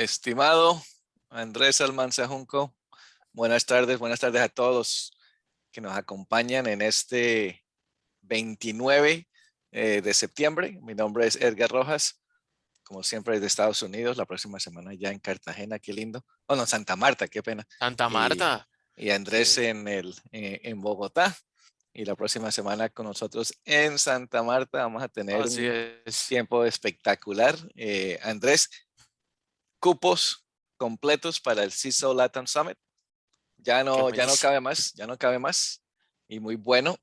Estimado Andrés Almanza Junco, buenas tardes a todos que nos acompañan en este 29 de septiembre. Mi nombre es Edgar Rojas, como siempre desde Estados Unidos, la próxima semana ya en Cartagena, qué lindo. Oh, no, Santa Marta, qué pena. Santa Y, Marta. y Andrés Sí. en Bogotá. Y la próxima semana con nosotros en Santa Marta vamos a tener Así un es. tiempo espectacular. Andrés, cupos completos para el CISO Latam Summit. Qué Ya no buenísimo. cabe más, ya no cabe más. Y muy bueno,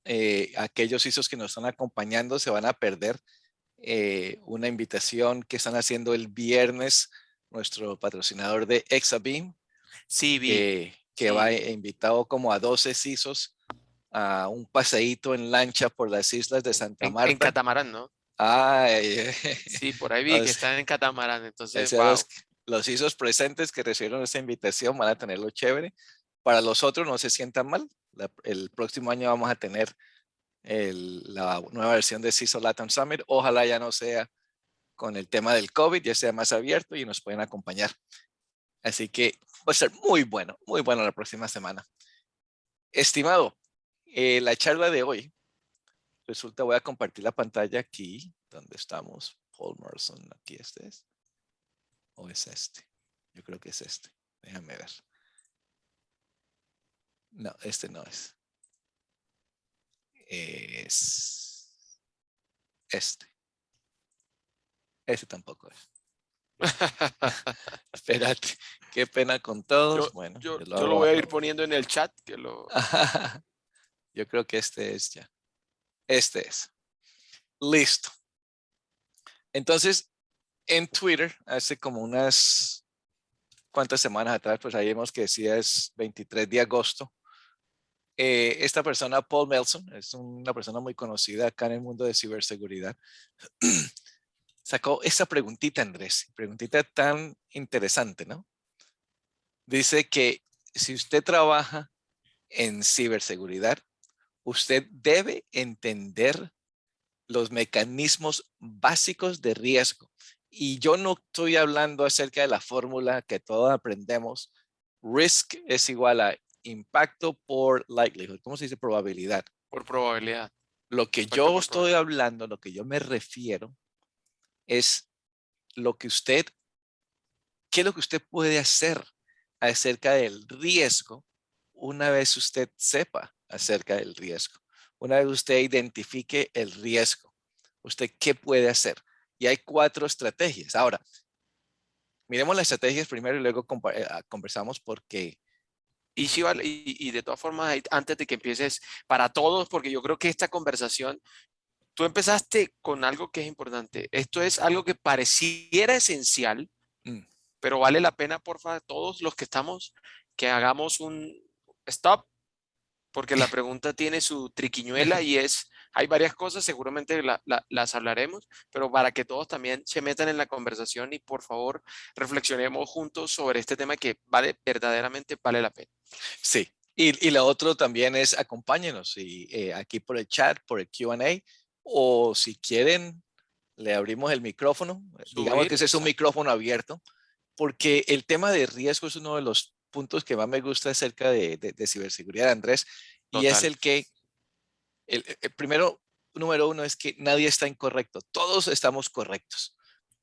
aquellos CISOs que nos están acompañando se van a perder una invitación que están haciendo el viernes nuestro patrocinador de Exabeam, Sí, vi. que va Sí. invitado como a 12 CISOs a un paseíto en lancha por las islas de Santa En Marta. catamarán, ¿no? Ay, Sí, por ahí vi o que sea, están en catamarán. Entonces, los, wow. los ISOs presentes que recibieron esta invitación van a tenerlo chévere. Para los otros no se sientan mal. El próximo año vamos a tener la nueva versión de CISO Latam Summit. Ojalá ya no sea con el tema del COVID, ya sea más abierto y nos pueden acompañar. Así que va a ser muy bueno la próxima semana. Estimado, la charla de hoy, resulta, voy a compartir la pantalla aquí, donde estamos. Paul Morrison, aquí este es. ¿O es este? Yo creo que es este. Déjame ver. No, este no es. Es este. Este tampoco es. Espérate, qué pena con todos. Yo, Bueno, yo, yo lo yo lo hago. voy a ir poniendo en el chat. Yo creo que este es ya. Este es. Listo. Entonces, en Twitter, hace como unas cuantas semanas atrás, pues ahí vemos que decía es 23 de agosto. Esta persona, Paul Melson, es una persona muy conocida acá en el mundo de ciberseguridad. Sacó esa preguntita, Andrés, preguntita tan interesante, ¿no? Dice que si usted trabaja en ciberseguridad, usted debe entender los mecanismos básicos de riesgo. Y yo no estoy hablando acerca de la fórmula que todos aprendemos. Risk es igual a impacto por likelihood. ¿Cómo se dice? Probabilidad. Por probabilidad. Lo que Impacto yo por estoy probabilidad. hablando, lo que yo me refiero es lo que usted, qué es lo que usted puede hacer acerca del riesgo una vez usted sepa acerca del riesgo. Una vez usted identifique el riesgo, ¿usted qué puede hacer? Y hay 4 estrategias. Ahora, miremos las estrategias primero y luego conversamos porque Y, sí, vale, y de todas formas, antes de que empieces, para todos, porque yo creo que esta conversación, tú empezaste con algo que es importante. Esto es algo que pareciera esencial, mm, pero vale la pena, porfa, todos los que estamos, que hagamos un stop, porque la pregunta tiene su triquiñuela y es, hay varias cosas, seguramente las hablaremos, pero para que todos también se metan en la conversación y por favor reflexionemos juntos sobre este tema que verdaderamente vale la pena. sí. Y lo otro también es acompáñenos y, aquí por el chat, por el Q&A, o si quieren, le abrimos el micrófono. Digamos que Subir, ese es un exacto. micrófono abierto, porque el tema de riesgo es uno de los puntos que más me gusta acerca de ciberseguridad, Andrés, y es Total. el que, el primero, número uno, es que nadie está incorrecto, todos estamos correctos.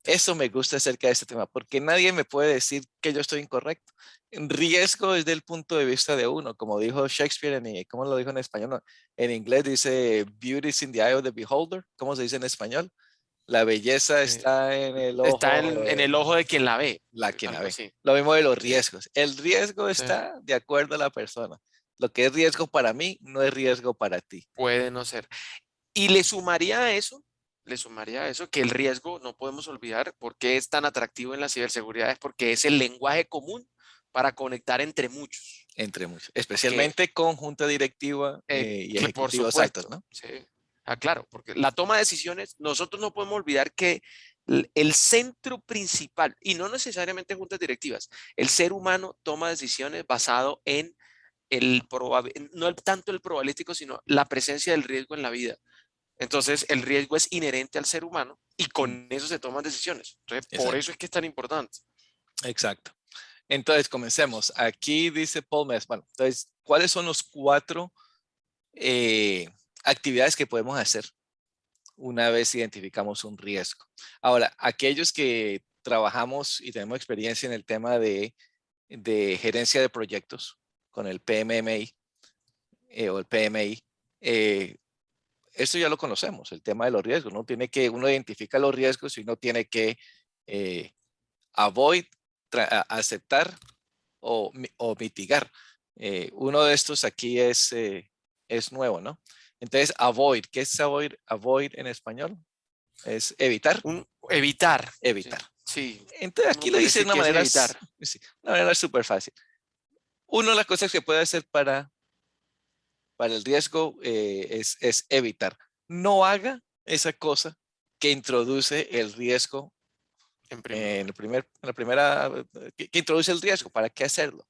Eso me gusta acerca de este tema, porque nadie me puede decir que yo estoy incorrecto. Riesgo es del punto de vista de uno, como dijo Shakespeare, ¿cómo lo dijo en español? No, en inglés dice, beauty is in the eye of the beholder. ¿Cómo se dice en español? La belleza Eh, está en el está ojo en el ojo de quien la ve, la que la algo ve. así. Lo mismo de los Sí, riesgos. El riesgo sí. está de acuerdo a la persona. Lo que es riesgo para mí no es riesgo para ti. Puede no ser. Y le sumaría a eso que el riesgo, no podemos olvidar por qué es tan atractivo en la ciberseguridad, es porque es el lenguaje común para conectar entre muchos. Entre muchos, Porque, especialmente con junta directiva y que por ejecutivos altos, supuesto, ¿no? sí. Ah, claro, porque la toma de decisiones, nosotros no podemos olvidar que el centro principal, y no necesariamente juntas directivas, el ser humano toma decisiones basado en no tanto el probabilístico, sino la presencia del riesgo en la vida. Entonces, el riesgo es inherente al ser humano y Mm, con eso se toman decisiones. Entonces, por exacto. eso es que es tan importante. Exacto. Entonces, comencemos. Aquí dice Paul Mess. Bueno, entonces, ¿cuáles son los 4 actividades que podemos hacer una vez identificamos un riesgo? Ahora, aquellos que trabajamos y tenemos experiencia en el tema de gerencia de proyectos con el PMMI o el PMI, esto ya lo conocemos, el tema de los riesgos. Uno identifica los riesgos y uno tiene que eh, avoid, aceptar o mitigar. Uno de estos aquí es nuevo, ¿no? Entonces, avoid, ¿qué es avoid? Avoid en español es evitar, Evitar. evitar. Sí, Entonces, uno aquí lo puede dice de decir una que es manera, evitar. sí, una manera súper fácil. Una de las cosas que puede hacer para el riesgo es evitar. No haga esa cosa que introduce el riesgo En primer lugar. en la primera, que introduce el riesgo. ¿Para qué hacerlo?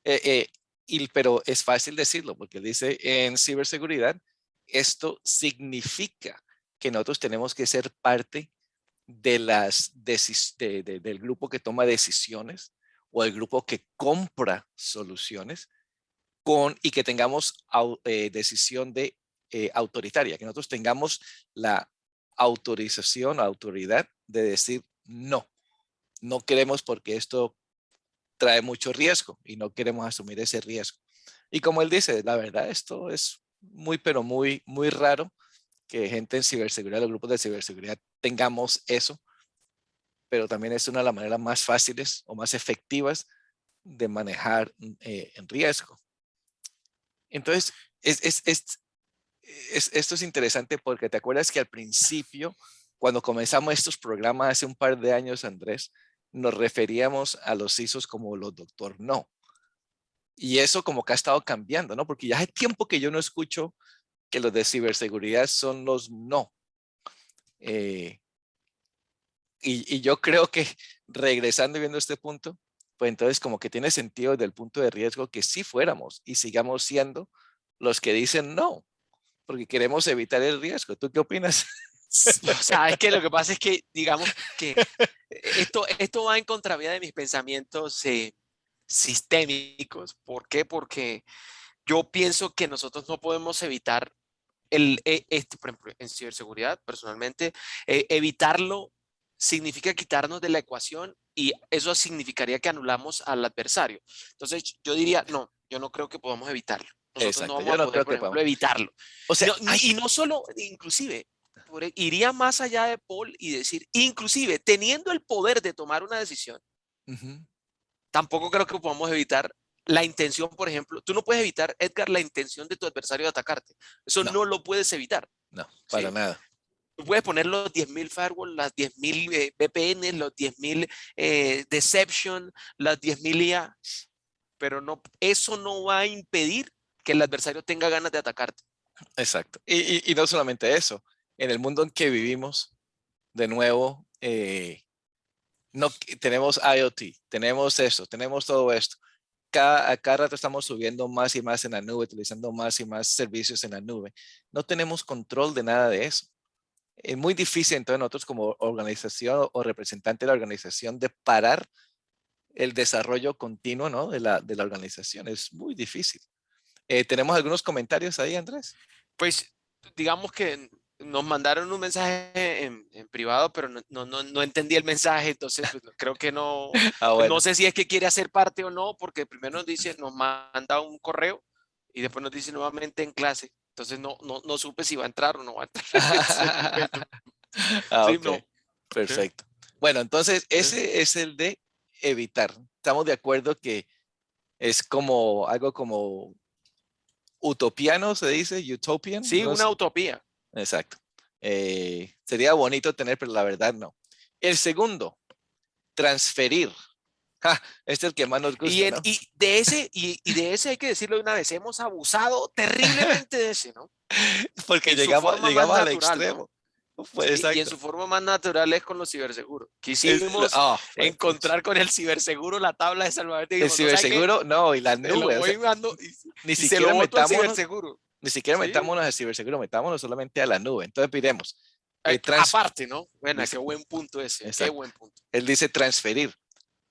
Eh, eh, pero es fácil decirlo porque dice en ciberseguridad, esto significa que nosotros tenemos que ser parte de del grupo que toma decisiones o el grupo que compra soluciones y que tengamos decisión autoritaria, que nosotros tengamos la autorización, autoridad de decir no, no queremos porque esto trae mucho riesgo y no queremos asumir ese riesgo. Y como él dice, la verdad, esto es muy, pero muy, muy raro que gente en ciberseguridad, los grupos de ciberseguridad, tengamos eso, pero también es una de las maneras más fáciles o más efectivas de manejar en riesgo. Entonces, esto es interesante porque te acuerdas que al principio, cuando comenzamos estos programas hace un par de años, Andrés, nos referíamos a los CISOs como los doctor no. Y eso como que ha estado cambiando, ¿no? Porque ya hace tiempo que yo no escucho que los de ciberseguridad son los no. Eh, y yo creo que regresando y viendo este punto, pues entonces como que tiene sentido desde el punto de riesgo que sí fuéramos y sigamos siendo los que dicen no, porque queremos evitar el riesgo. ¿Tú qué opinas? O sea, es que lo que pasa es que, digamos que esto va en contravía de mis pensamientos sistémicos. ¿Por qué? Porque yo pienso que nosotros no podemos evitar por ejemplo, en ciberseguridad, personalmente, evitarlo significa quitarnos de la ecuación y eso significaría que anulamos al adversario. Entonces, yo diría, no, yo no creo que podamos evitarlo. Nosotros no Exacto, vamos yo a no poder, creo por que ejemplo, podamos. evitarlo. O sea, Y no solo, inclusive, iría más allá de Paul y decir, inclusive, teniendo el poder de tomar una decisión, uh-huh, tampoco creo que podamos evitar la intención, por ejemplo. Tú no puedes evitar, Edgar, la intención de tu adversario de atacarte. Eso no, no lo puedes evitar. no, para ¿Sí? nada. Tú puedes poner los 10.000 firewall, las 10.000 VPN, los 10.000 deception, las 10.000 IA, pero no, eso no va a impedir que el adversario tenga ganas de atacarte. Exacto. Y no solamente eso, en el mundo en que vivimos, de nuevo, no tenemos IoT, tenemos esto, tenemos todo esto. A cada rato estamos subiendo más y más en la nube, utilizando más y más servicios en la nube. No tenemos control de nada de eso. Es muy difícil entonces nosotros como organización o representante de la organización de parar el desarrollo continuo, ¿no? de la organización. Es muy difícil. ¿Tenemos algunos comentarios ahí, Andrés? Pues digamos que nos mandaron un mensaje en privado, pero no entendí el mensaje, entonces pues, creo que no, Ah, bueno. no sé si es que quiere hacer parte o no, porque primero nos dice, nos manda un correo y después nos dice nuevamente en clase. Entonces no supe si va a entrar o no va a entrar en ese momento. Ah, Sí, ok. no. ¿Qué? Perfecto. Bueno, entonces ¿Qué? ese es el de evitar. Estamos de acuerdo que es como algo como utopiano, se dice, utopian. Sí, No una sé. utopía. Exacto. Sería bonito tener, pero la verdad no. El segundo, transferir. Ja, este es el que más nos Y, gusta, ¿no? y de ese hay que decirlo de una vez, hemos abusado terriblemente de ese, ¿no? Porque En su forma más llegamos al natural, ¿no? extremo. Pues Sí, y en exacto. su forma más natural es con los ciberseguros. Quisimos Pues, pucha. encontrar con el ciberseguro la tabla de salvavidas. El Dijimos, no sabe qué, ciberseguro, no, y la te lo nube. O sea, voy mando ni y se lo siquiera voto al metámonos, ciberseguro. ni siquiera ¿Sí? metámonos al ciberseguro, metámonos solamente a la nube. Entonces, piremos. Aparte, ¿no? Bueno, Dice, qué buen punto ese, qué exacto. buen punto. Él dice transferir.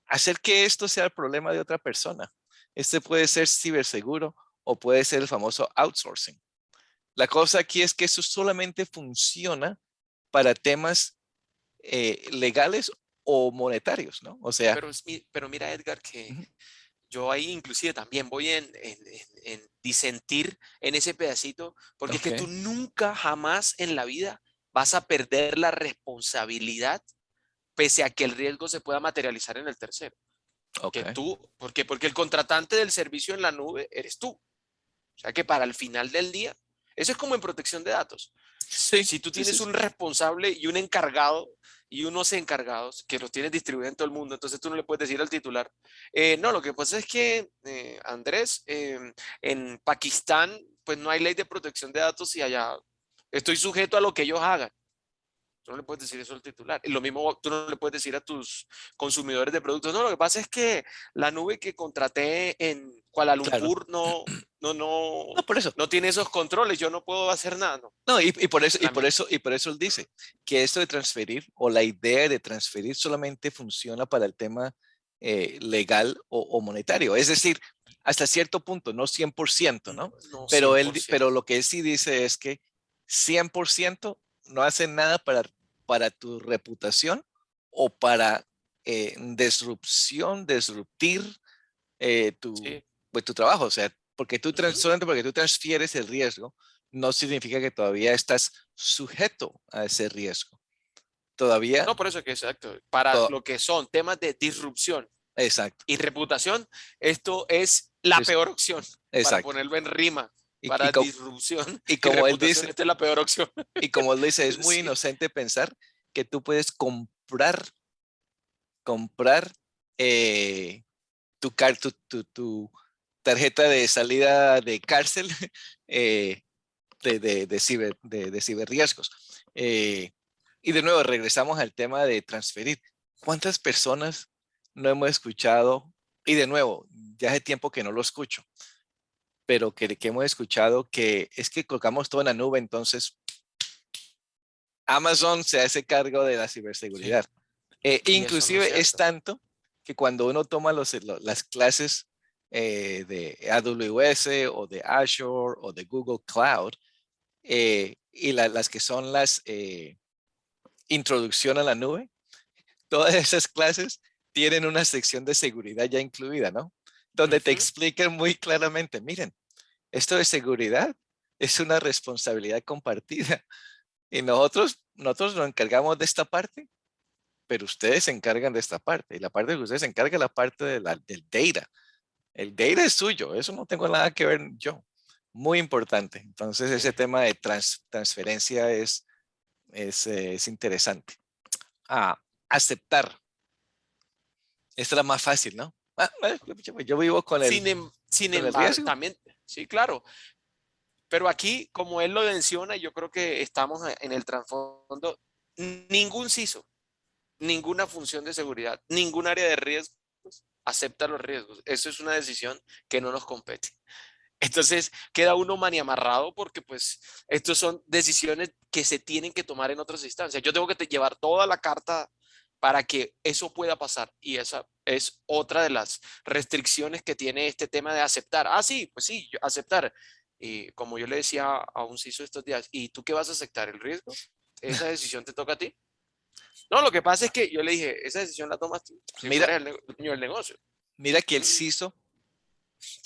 hacer que esto sea el problema de otra persona. Este puede ser ciberseguro o puede ser el famoso outsourcing. La cosa aquí es que eso solamente funciona para temas legales o monetarios, ¿no? O sea, Pero mira, Edgar, que ujú, yo ahí inclusive también voy en disentir en ese pedacito, porque es ok, que tú nunca jamás en la vida vas a perder la responsabilidad pese a que el riesgo se pueda materializar en el tercero. ok. Que tú, porque el contratante del servicio en la nube eres tú. O sea que para el final del día, eso es como en protección de datos. Sí, Si tú sí, sí, tienes sí. un responsable y un encargado y unos encargados que los tienes distribuidos en todo el mundo, entonces tú no le puedes decir al titular, no, lo que pasa es que, Andrés, en Pakistán, pues no hay ley de protección de datos y allá estoy sujeto a lo que ellos hagan. Tú no le puedes decir eso al titular. Y lo mismo tú no le puedes decir a tus consumidores de productos. No, lo que pasa es que la nube que contraté en Kuala Claro. Lumpur no, no, No, por eso. no tiene esos controles. Yo no puedo hacer nada. No, No, y por eso, y la por mía. eso, y por eso él dice que esto de transferir o la idea de transferir solamente funciona para el tema legal o monetario. Es decir, hasta cierto punto, no 100%, No, ¿no? no Pero 100%. lo que él sí dice es que 100% no hace nada para tu reputación o para disruptir Sí. pues, tu trabajo. O sea, Ujú. solamente porque tú transfieres el riesgo, no significa que todavía estás sujeto a ese riesgo. Todavía, No, por eso que exacto. Para to- lo que son temas de disrupción exacto, y reputación, esto es la es- peor opción para exacto. ponerlo en rima. Y, y, Para co- disrupción y y como él reputación, dice, esta es la peor opción. y como él dice, es muy Sí. inocente pensar que tú puedes comprar eh, tu tarjeta de salida de cárcel eh, de ciberriesgos. Y de nuevo, regresamos al tema de transferir. ¿Cuántas personas no hemos escuchado? Y de nuevo, ya hace tiempo que no lo escucho, pero que hemos escuchado que es que colocamos todo en la nube, entonces Amazon se hace cargo de la Sí. ciberseguridad. Y eso no es Inclusive es cierto. tanto que cuando uno toma las clases de AWS o de Azure o de Google Cloud, y las que son las introducción a la nube, todas esas clases tienen una sección de seguridad ya incluida, ¿no? Donde te Ujú. explican muy claramente, miren, esto de seguridad es una responsabilidad compartida y nosotros nos encargamos de esta parte, pero ustedes se encargan de esta parte y la parte que ustedes se encargan es la parte del data. El data es suyo, eso no tengo nada que ver yo. Muy importante. Entonces ese Sí. tema de transferencia es interesante. Ah, aceptar. Esta es la más fácil, ¿no? Yo vivo Sin con el embargo, riesgo. también, sí, claro, pero aquí, como él lo menciona, yo creo que estamos en el trasfondo, ningún CISO, ninguna función de seguridad, ningún área de riesgos acepta los riesgos. Eso es una decisión que no nos compete. Entonces queda uno maniamarrado porque pues estos son decisiones que se tienen que tomar en otras instancias. Yo tengo que llevar toda la carta para que eso pueda pasar y esa es otra de las restricciones que tiene este tema de aceptar. Ah, sí, pues sí, aceptar. Y como yo le decía a un CISO estos días, ¿y tú qué vas a aceptar? ¿El riesgo? ¿Esa decisión te toca a ti? No, lo que pasa es que yo le dije, esa decisión la tomas tú, si tú Mira, eres el dueño del negocio. mira que el CISO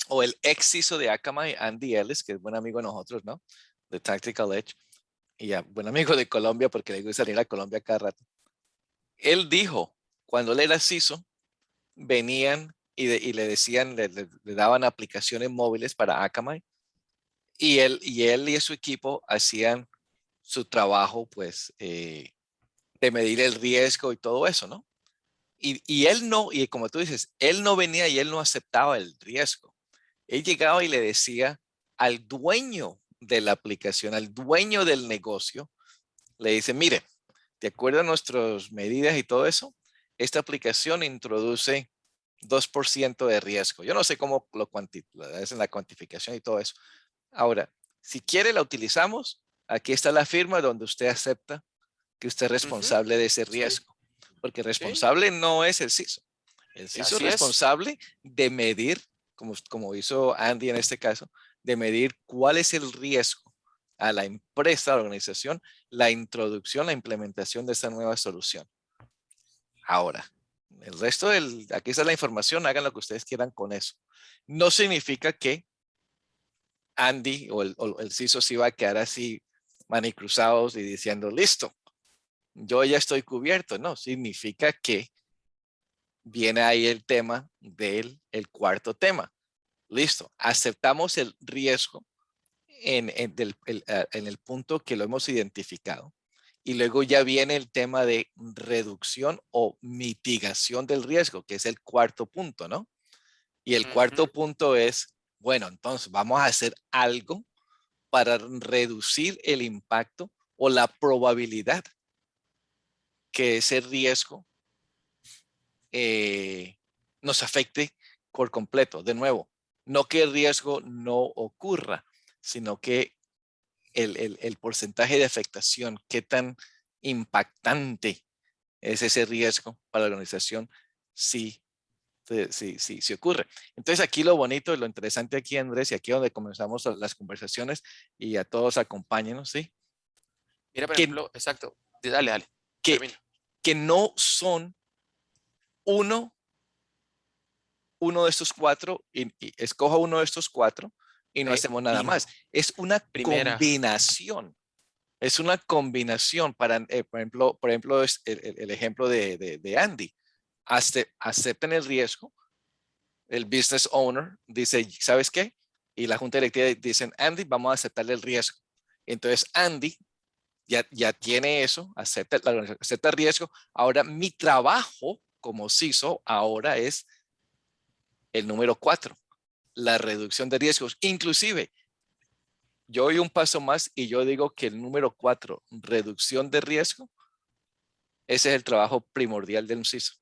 o el ex CISO de Akamai, Andy Ellis, que es buen amigo de nosotros, ¿no? De Tactical Edge, y ya, buen amigo de Colombia porque le gusta salir a Colombia cada rato. Él dijo, cuando él era CISO, venían y le decían, le daban aplicaciones móviles para Akamai y él y su equipo hacían su trabajo, pues, de medir el riesgo y todo eso, ¿no? Y él no, y como tú dices, él no venía y él no aceptaba el riesgo. Él llegaba y le decía al dueño de la aplicación, al dueño del negocio, le dice, mire, de acuerdo a nuestras medidas y todo eso, esta aplicación introduce 2% de riesgo. Yo no sé cómo hacen la cuantificación y todo eso. Ahora, si quiere la utilizamos, aquí está la firma donde usted acepta que usted es Ujú. responsable de ese Sí, riesgo, porque sí. responsable no es el CISO. El CISO es Así es. responsable de medir, como hizo Andy en este caso, de medir cuál es el riesgo a la empresa, a la organización, la introducción, la implementación de esta nueva solución. Ahora, el resto aquí está la información, hagan lo que ustedes quieran con eso. No significa que Andy o el CISO se va a quedar así manicruzados y diciendo, listo, yo ya estoy cubierto. No, significa que viene ahí el tema del el cuarto tema. Listo, aceptamos el riesgo en el punto que lo hemos identificado. Y luego ya viene el tema de reducción o mitigación del riesgo, que es el cuarto punto, ¿no? Y el cuarto punto es, bueno, entonces vamos a hacer algo para reducir el impacto o la probabilidad que ese riesgo nos afecte por completo. De nuevo, no que el riesgo no ocurra, sino que el porcentaje de afectación, qué tan impactante es ese riesgo para la organización si, si ocurre. Entonces aquí lo bonito y lo interesante aquí, Andrés, y aquí es donde comenzamos las conversaciones y a todos acompáñenos, ¿sí? Mira, por Que, ejemplo, exacto. Dale, dale, que, termina. que no son uno de estos cuatro y escoja uno de estos cuatro y no hacemos nada más. Bingo. Es una Primera. combinación. Es una combinación para, por ejemplo es el ejemplo de Andy. Acepten el riesgo. El business owner dice, ¿sabes qué? Y la junta directiva dicen, Andy, vamos a aceptarle el riesgo. Entonces Andy ya tiene eso, acepta el riesgo. Ahora mi trabajo como CISO ahora es el número 4, la reducción de riesgos. Inclusive, yo doy un paso más y yo digo que el número 4, reducción de riesgo, ese es el trabajo primordial de un CISO.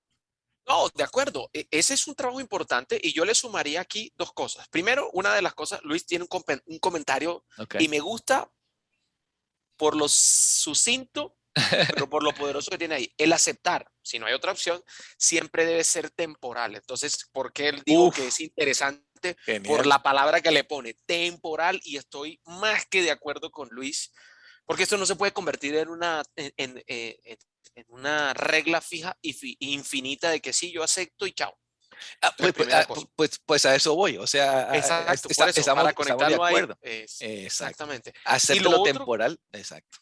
No, de acuerdo. Ese es un trabajo importante y yo le sumaría aquí dos cosas. Primero, una de las cosas, Luis tiene un comentario Ok. y me gusta por lo sucinto, pero por lo poderoso que tiene ahí. El aceptar, si no hay otra opción, siempre debe ser temporal. Entonces, ¿por qué él digo que Uf, es interesante? Por genial. la palabra que le pone, temporal, y estoy más que de acuerdo con Luis, porque esto no se puede convertir en en una regla fija y infinita de que sí, yo acepto y chao. Ah, Entonces, primera cosa. pues a eso voy. O sea, Exacto, por eso, para estamos de conectarlo ahí, acuerdo. es Exacto. exactamente. Y Acepte lo lo otro, temporal. Exacto.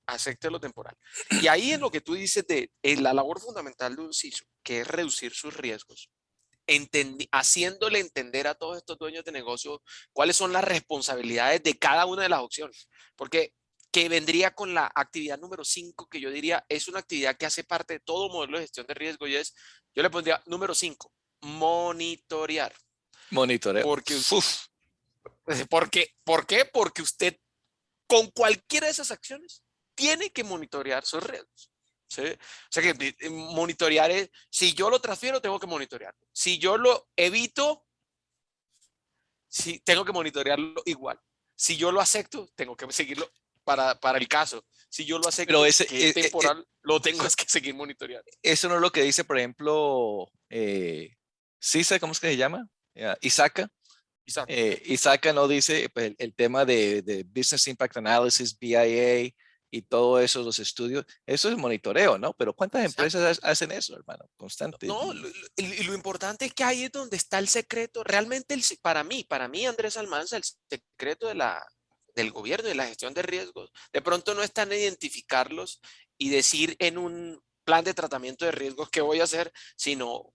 acepte lo temporal. Y ahí en lo que tú dices de la labor fundamental de un CISO, que es reducir sus riesgos, haciéndole entender a todos estos dueños de negocio cuáles son las responsabilidades de cada una de las opciones. Porque que vendría con la actividad número 5, que yo diría es una actividad que hace parte de todo modelo de gestión de riesgo y es, yo le pondría número 5, monitorear. Monitoreo. Porque, Uf. ¿por qué? Porque usted con cualquiera de esas acciones tiene que monitorear sus riesgos. ¿Sí? O sea que monitorear es, si yo lo transfiero, tengo que monitorearlo. Si yo lo evito, sí, tengo que monitorearlo igual. Si yo lo acepto, tengo que seguirlo para el caso. Si yo lo Pero acepto, que es temporal, lo tengo eso, es que seguir monitoreando. eso no es lo que dice, por ejemplo, CISA, ¿cómo es que se llama? Isaka. Exacto. Isaka no dice pues, el tema de Business Impact Analysis, BIA y todo eso, los estudios. Eso es monitoreo, ¿no? Pero ¿cuántas Exacto. empresas hacen eso, hermano? Constante. No, lo importante es que ahí es donde está el secreto. Realmente, para mí, Andrés Almanza, el secreto del gobierno y de la gestión de riesgos, de pronto no está en identificarlos y decir en un plan de tratamiento de riesgos qué voy a hacer, sino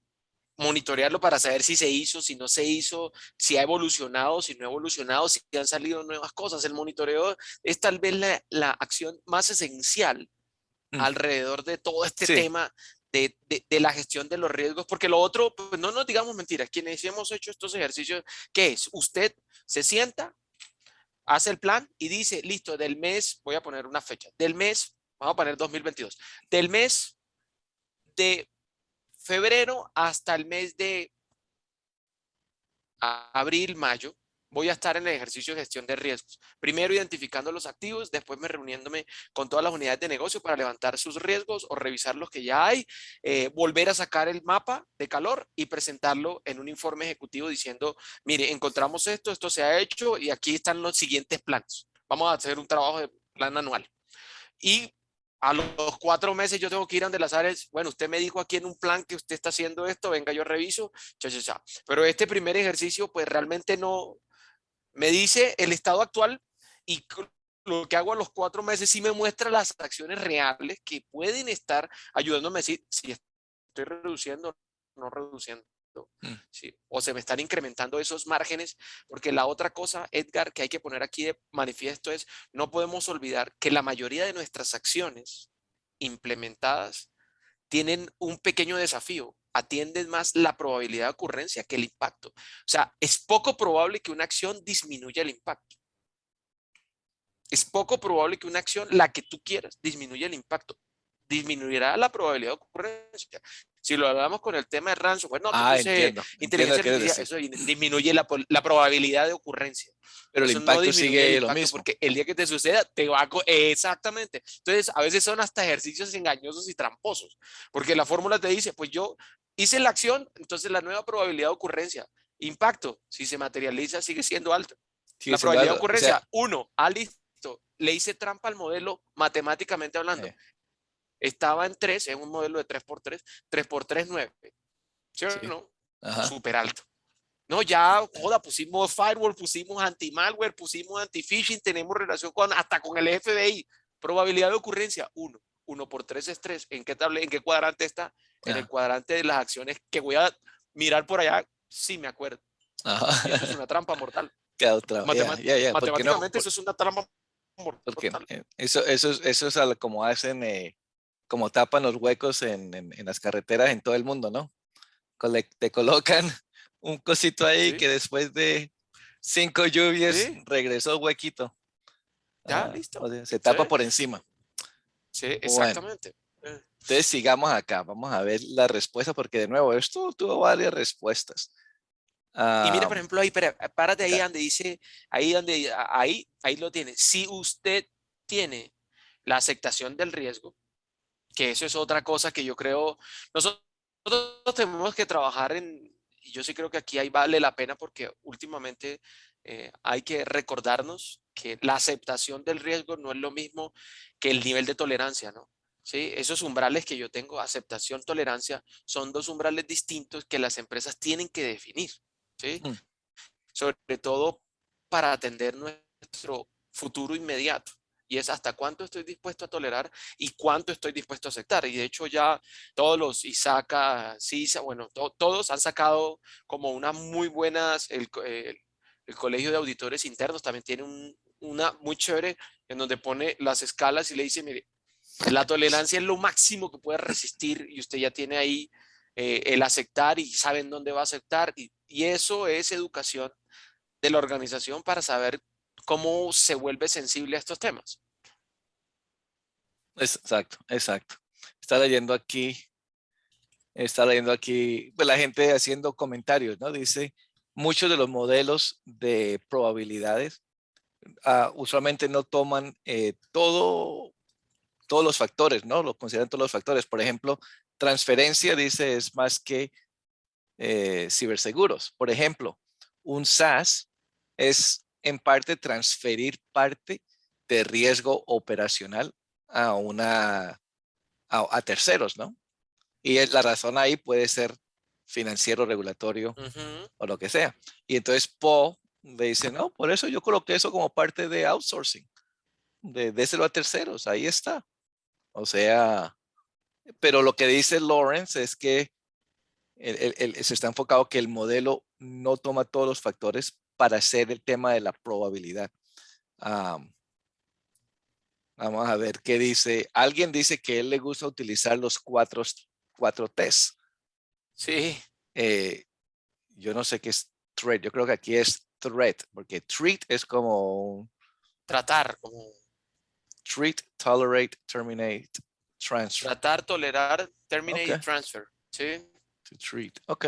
monitorearlo para saber si se hizo, si no se hizo, si ha evolucionado, si no ha evolucionado, si han salido nuevas cosas. El monitoreo es tal vez la acción más esencial Mm, alrededor de todo este sí, tema de la gestión de los riesgos, porque lo otro, pues no nos digamos mentiras, quienes hemos hecho estos ejercicios, ¿qué es? Usted se sienta, hace el plan y dice, listo, del mes, voy a poner una fecha, del mes, vamos a poner 2022, del mes de febrero hasta el mes de abril, mayo, voy a estar en el ejercicio de gestión de riesgos. Primero identificando los activos, después me reuniéndome con todas las unidades de negocio para levantar sus riesgos o revisar los que ya hay, volver a sacar el mapa de calor y presentarlo en un informe ejecutivo diciendo, mire, encontramos esto, esto se ha hecho y aquí están los siguientes planes. Vamos a hacer un trabajo de plan anual. Y a los 4 meses yo tengo que ir a donde las áreas, bueno, usted me dijo aquí en un plan que usted está haciendo esto, venga, yo reviso, cha, cha, cha. Pero este primer ejercicio, pues realmente no, me dice el estado actual y lo que hago a los 4 meses sí me muestra las acciones reales que pueden estar ayudándome a decir si estoy reduciendo o no reduciendo. Sí, o se me están incrementando esos márgenes, porque la otra cosa, Edgar, que hay que poner aquí de manifiesto es, no podemos olvidar que la mayoría de nuestras acciones implementadas tienen un pequeño desafío, atienden más la probabilidad de ocurrencia que el impacto. O sea, es poco probable que una acción disminuya el impacto. Es poco probable que una acción, la que tú quieras, disminuya el impacto. Disminuirá la probabilidad de ocurrencia. Si lo hablamos con el tema de ransomware, no, que puse Entiendo inteligencia qué quieres artificial, decir. eso disminuye la probabilidad de ocurrencia. Pero el Eso no impacto disminuye el sigue lo impacto mismo. porque el día que te suceda, te va a... Exactamente. Entonces, a veces son hasta ejercicios engañosos y tramposos, porque la fórmula te dice, pues yo hice la acción, entonces la nueva probabilidad de ocurrencia, impacto, si se materializa, sigue siendo alto. Sigue La siendo probabilidad de algo. O sea, ocurrencia, 1, listo, le hice trampa al modelo matemáticamente hablando. eh, Estaba en 3, en un modelo de 3x3, 3x3, 9. ¿Sí o sí. no? Ajá. Súper alto. No, ya, joda, pusimos firewall, pusimos anti-malware, pusimos anti-phishing, tenemos relación hasta con el FBI. Probabilidad de ocurrencia, 1. 1 por 3 es 3. ¿En qué tabla, en qué cuadrante está? En el Ajá. cuadrante de las acciones que voy a mirar por allá, sí me acuerdo. Y eso es Ajá. una trampa mortal. Queda otra. Ya. ¿Por qué no? Matemáticamente eso es una trampa Porque mortal. eso es como hacen, como tapan los huecos en las carreteras en todo el mundo, ¿no? Te colocan un cosito ahí ¿Sí? que después de 5 lluvias ¿Sí? regresó el huequito. Ya, O listo. sea, se ¿Sí? tapa por encima. Sí, Bueno, exactamente. entonces sigamos acá. Vamos a ver la respuesta porque de nuevo esto tuvo varias respuestas. Y mire, Ah, por ejemplo, ahí, párate ahí acá. donde dice, ahí lo tiene. Si usted tiene la aceptación del riesgo, que eso es otra cosa que yo creo, nosotros tenemos que trabajar y yo sí creo que aquí ahí vale la pena porque últimamente hay que recordarnos que la aceptación del riesgo no es lo mismo que el nivel de tolerancia, ¿no? Sí, esos umbrales que yo tengo, aceptación, tolerancia, son dos umbrales distintos que las empresas tienen que definir, ¿sí? Mm, Sobre todo para atender nuestro futuro inmediato. Y es hasta cuánto estoy dispuesto a tolerar y cuánto estoy dispuesto a aceptar. Y de hecho ya todos los ISACA, CISA, bueno, todos han sacado como unas muy buenas, el Colegio de Auditores Internos también tiene una muy chévere en donde pone las escalas y le dice, mire, la tolerancia es lo máximo que puede resistir y usted ya tiene ahí el aceptar y saben dónde va a aceptar. Y eso es educación de la organización para saber cómo se vuelve sensible a estos temas. exacto, exacto. Está leyendo aquí, pues la gente haciendo comentarios, ¿no? Dice, muchos de los modelos de probabilidades usualmente no toman todos los factores, ¿no? Lo consideran todos los factores. Por ejemplo, transferencia, dice, es más que ciberseguros. Por ejemplo, un SaaS es en parte transferir parte de riesgo operacional a a terceros, ¿no? Y la razón ahí puede ser financiero, regulatorio Ujú. o lo que sea. Y entonces Paul le dice, no, por eso yo coloqué eso como parte de outsourcing, déselo a terceros, ahí está. O sea, pero lo que dice Lawrence es que se está enfocado que el modelo no toma todos los factores para hacer el tema de la probabilidad. Um, Vamos a ver qué dice. Alguien dice que a él le gusta utilizar los cuatro T's. Sí, Eh, yo no sé qué es threat. Yo creo que aquí es threat, porque treat es como tratar, como treat, tolerate, terminate, transfer. tratar, tolerar, terminate y Ok, transfer. Sí, to treat. Ok.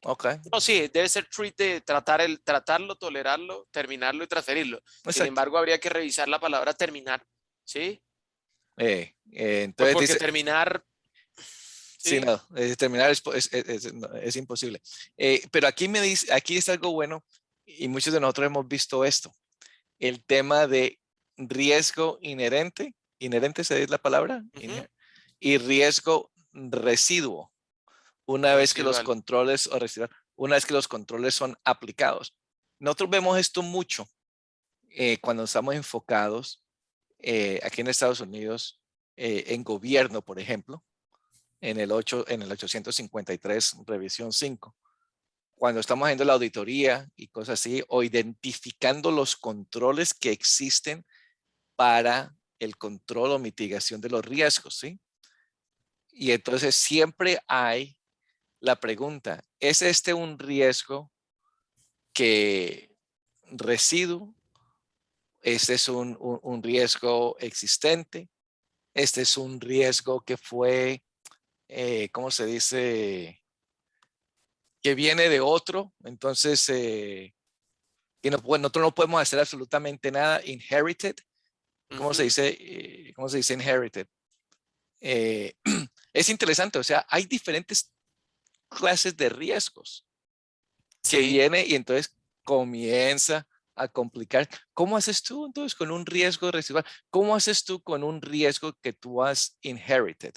Ok, No, sí, debe ser treat de tratarlo, tolerarlo, terminarlo y transferirlo. Sin exacto. embargo, habría que revisar la palabra terminar, ¿sí? Pues Entonces porque dice, terminar, sí, ¿sí? no, terminar no, es imposible. Pero aquí me dice, aquí es algo bueno y muchos de nosotros hemos visto esto, el tema de riesgo inherente, inherente se dice la palabra, Ujú. y riesgo residuo, una vez que los Residual. controles o residual, una vez que los controles son aplicados. Nosotros vemos esto mucho cuando estamos enfocados aquí en Estados Unidos en gobierno, por ejemplo, en el 853, revisión 5, cuando estamos haciendo la auditoría y cosas así, o identificando los controles que existen para el control o mitigación de los riesgos, ¿sí? Y entonces siempre hay la pregunta, ¿es este un riesgo que residuo? ¿Este es un riesgo existente? ¿Este es un riesgo que fue, ¿cómo se dice? Que viene de otro, entonces, que no, bueno, nosotros no podemos hacer absolutamente nada. Inherited, Ujú. cómo se dice inherited? Eh, es interesante, o sea, hay diferentes clases de riesgos que Sí. viene y entonces comienza a complicar. ¿Cómo haces tú entonces con un riesgo residual? ¿Cómo haces tú con un riesgo que tú has inherited?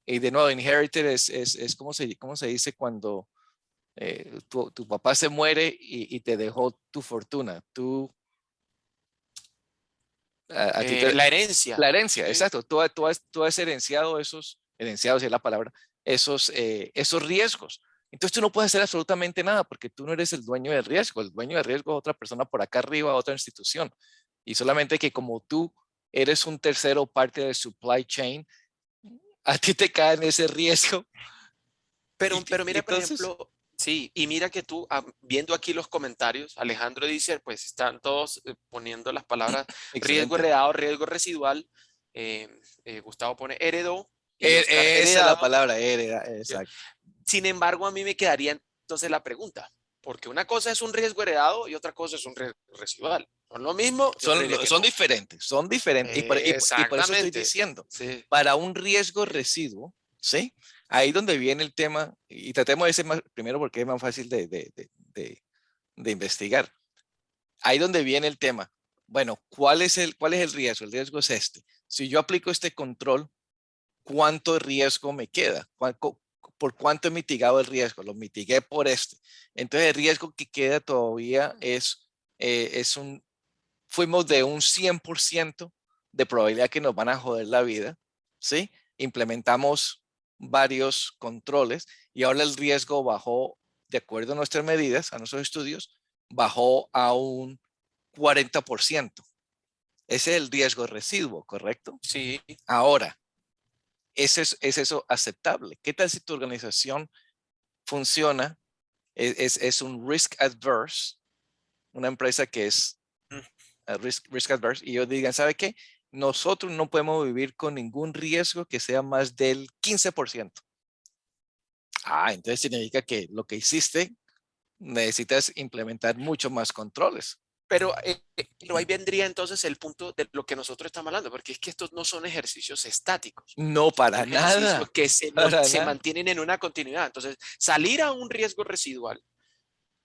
Y de nuevo, inherited es cómo se dice cuando tu papá se muere y te dejó tu fortuna. A ti te, La herencia. la herencia, Sí. exacto. Tú has herenciado esos, herenciados es la palabra, esos riesgos. Entonces tú no puedes hacer absolutamente nada porque tú no eres el dueño del riesgo. El dueño del riesgo es otra persona por acá arriba, otra institución. Y solamente que como tú eres un tercero parte del supply chain, a ti te cae en ese riesgo. Pero Y mira, por entonces, ejemplo, sí, y mira que tú, viendo aquí los comentarios, Alejandro dice, pues están todos poniendo las palabras riesgo excelente. heredado, riesgo residual. eh, Gustavo pone heredó y Oscar Esa es la heredado. palabra, ¿Sí? exacto. Sin embargo, a mí me quedaría entonces la pregunta, porque una cosa es un riesgo heredado y otra cosa es un riesgo residual. ¿Son lo mismo? Yo creería que Son no. diferentes, son diferentes. Y por eso estoy Exactamente. diciendo, Sí. para un riesgo residuo, ¿sí? Ahí donde viene el tema, y tratemos de ser más, primero porque es más fácil de investigar. Ahí donde viene el tema. Bueno, cuál es el riesgo? El riesgo es este. Si yo aplico este control, ¿cuánto riesgo me queda? ¿Por cuánto he mitigado el riesgo? Lo mitigué por este. Entonces el riesgo que queda todavía es fuimos de un 100% de probabilidad que nos van a joder la vida, ¿sí? Implementamos varios controles y ahora el riesgo bajó, de acuerdo a nuestras medidas, a nuestros estudios, bajó a un 40%. Ese es el riesgo residuo, ¿correcto? Sí. Ahora, ¿es eso aceptable? ¿Qué tal si tu organización funciona? Es un risk adverse, una empresa que es risk adverse, y ellos digan, ¿sabe qué? Nosotros no podemos vivir con ningún riesgo que sea más del 15%. Entonces significa que lo que hiciste necesitas implementar mucho más controles. Pero ahí vendría entonces el punto de lo que nosotros estamos hablando, porque es que estos no son ejercicios estáticos, No, son para ejercicios nada, que para se nada. mantienen en una continuidad. Entonces, salir a un riesgo residual,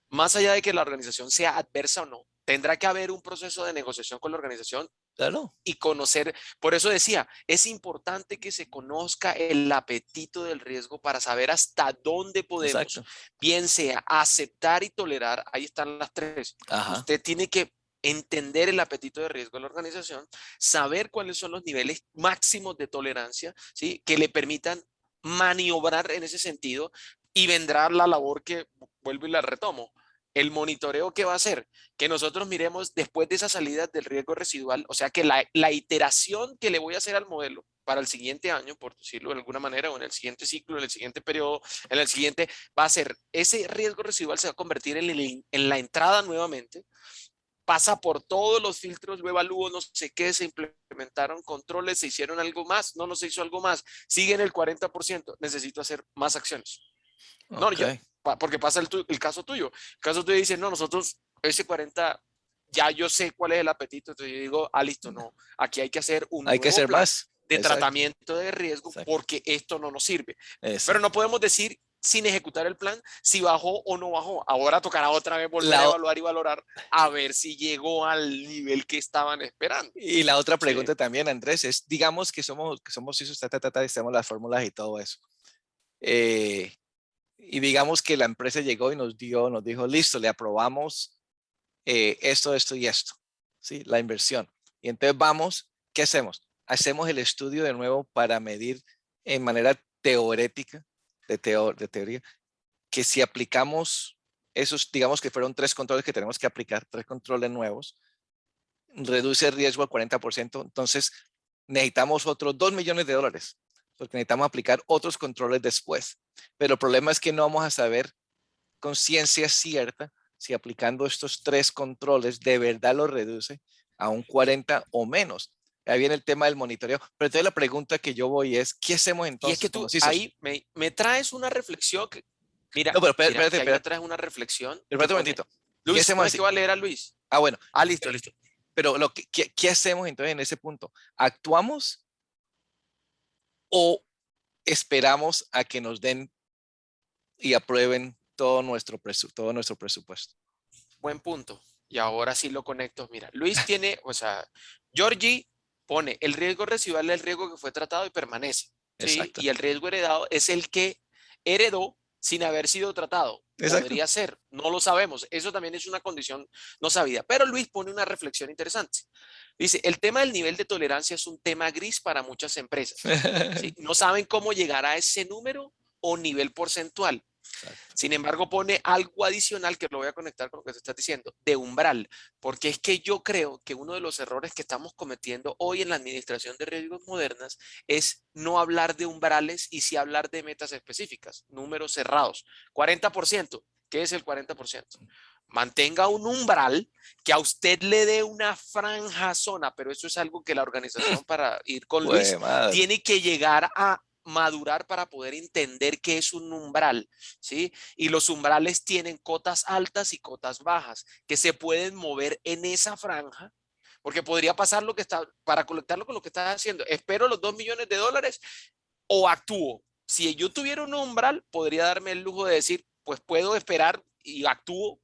más allá de que la organización sea adversa o no, tendrá que haber un proceso de negociación con la organización Claro, y conocer. Por eso decía, es importante que se conozca el apetito del riesgo para saber hasta dónde podemos, exacto. bien sea aceptar y tolerar. Ahí están las tres. Ajá, Usted tiene que entender el apetito de riesgo de la organización, saber cuáles son los niveles máximos de tolerancia, ¿sí? Que le permitan maniobrar en ese sentido, y vendrá la labor que vuelvo y la retomo. El monitoreo que va a hacer, que nosotros miremos después de esa salida del riesgo residual, o sea que la iteración que le voy a hacer al modelo para el siguiente año, por decirlo de alguna manera, o en el siguiente ciclo, en el siguiente periodo, en el siguiente, va a ser ese riesgo residual se va a convertir en la entrada nuevamente, pasa por todos los filtros, lo evalúo, no sé qué, se implementaron controles, se hicieron algo más, no se hizo algo más, sigue en el 40%, necesito hacer más acciones. No, ok. porque pasa el caso tuyo. El caso tuyo dice, no, nosotros ese 40, ya yo sé cuál es el apetito. Entonces yo digo, listo, no, aquí hay que hacer un Hay que nuevo hacer plan más. de Exacto, tratamiento de riesgo exacto, porque esto no nos sirve. Pero no exacto. podemos decir sin ejecutar el plan si bajó o no bajó. Ahora tocará otra vez volver a La, evaluar y valorar a ver si llegó al nivel que estaban esperando. y la otra Sí. pregunta también, Andrés, es, digamos que somos ISOs, y tenemos las fórmulas y todo eso. Eh, y digamos que la empresa llegó y nos dijo, listo, le aprobamos esto, esto y esto, ¿sí? La inversión. Y entonces vamos, ¿qué hacemos? Hacemos el estudio de nuevo para medir en manera teorética, de teoría, que si aplicamos esos, digamos que fueron 3 controles que tenemos que aplicar, 3 controles nuevos, reduce el riesgo al 40%, entonces necesitamos otros $2 millones, porque necesitamos aplicar otros controles después. Pero el problema es que no vamos a saber con ciencia cierta si aplicando estos 3 controles de verdad lo reduce a un 40 o menos. Ahí viene el tema del monitoreo. Pero entonces la pregunta que yo voy es, ¿qué hacemos Y es entonces que como tú CISOs? ahí me traes una reflexión que, No, pero mira, que ahí me espérate, traes una reflexión que espérate un pone, momentito. ¿Qué Luis, hacemos no es que así? va a leer a Luis. Ah, bueno, Listo, pero, listo. pero ¿qué hacemos entonces en ese punto? ¿Actuamos o esperamos a que nos den y aprueben todo nuestro presupuesto? Buen punto. Y ahora sí lo conecto. Mira, Luis tiene, o sea, Georgie pone el riesgo residual es el riesgo que fue tratado y permanece, ¿sí? Exacto. Y el riesgo heredado es el que heredó sin haber sido tratado. Exacto. Podría ser, no lo sabemos. Eso también es una condición no sabida. Pero Luis pone una reflexión interesante. Dice, el tema del nivel de tolerancia es un tema gris para muchas empresas, ¿sí? No saben cómo llegar a ese número o nivel porcentual. Exacto. Sin embargo, pone algo adicional que lo voy a conectar con lo que te estás diciendo, de umbral, porque es que yo creo que uno de los errores que estamos cometiendo hoy en la administración de riesgos modernas es no hablar de umbrales y sí hablar de metas específicas, números cerrados. 40%, ¿qué es el 40%? Mantenga un umbral que a usted le dé una franja zona, pero eso es algo que la organización, para ir con Pues Luis, madre. tiene que llegar a madurar para poder entender qué es un umbral, ¿sí? Y los umbrales tienen cotas altas y cotas bajas que se pueden mover en esa franja, porque podría pasar lo que está, para conectarlo con lo que estás haciendo, espero los $2 millones o actúo. Si yo tuviera un umbral, podría darme el lujo de decir, pues puedo esperar y actúo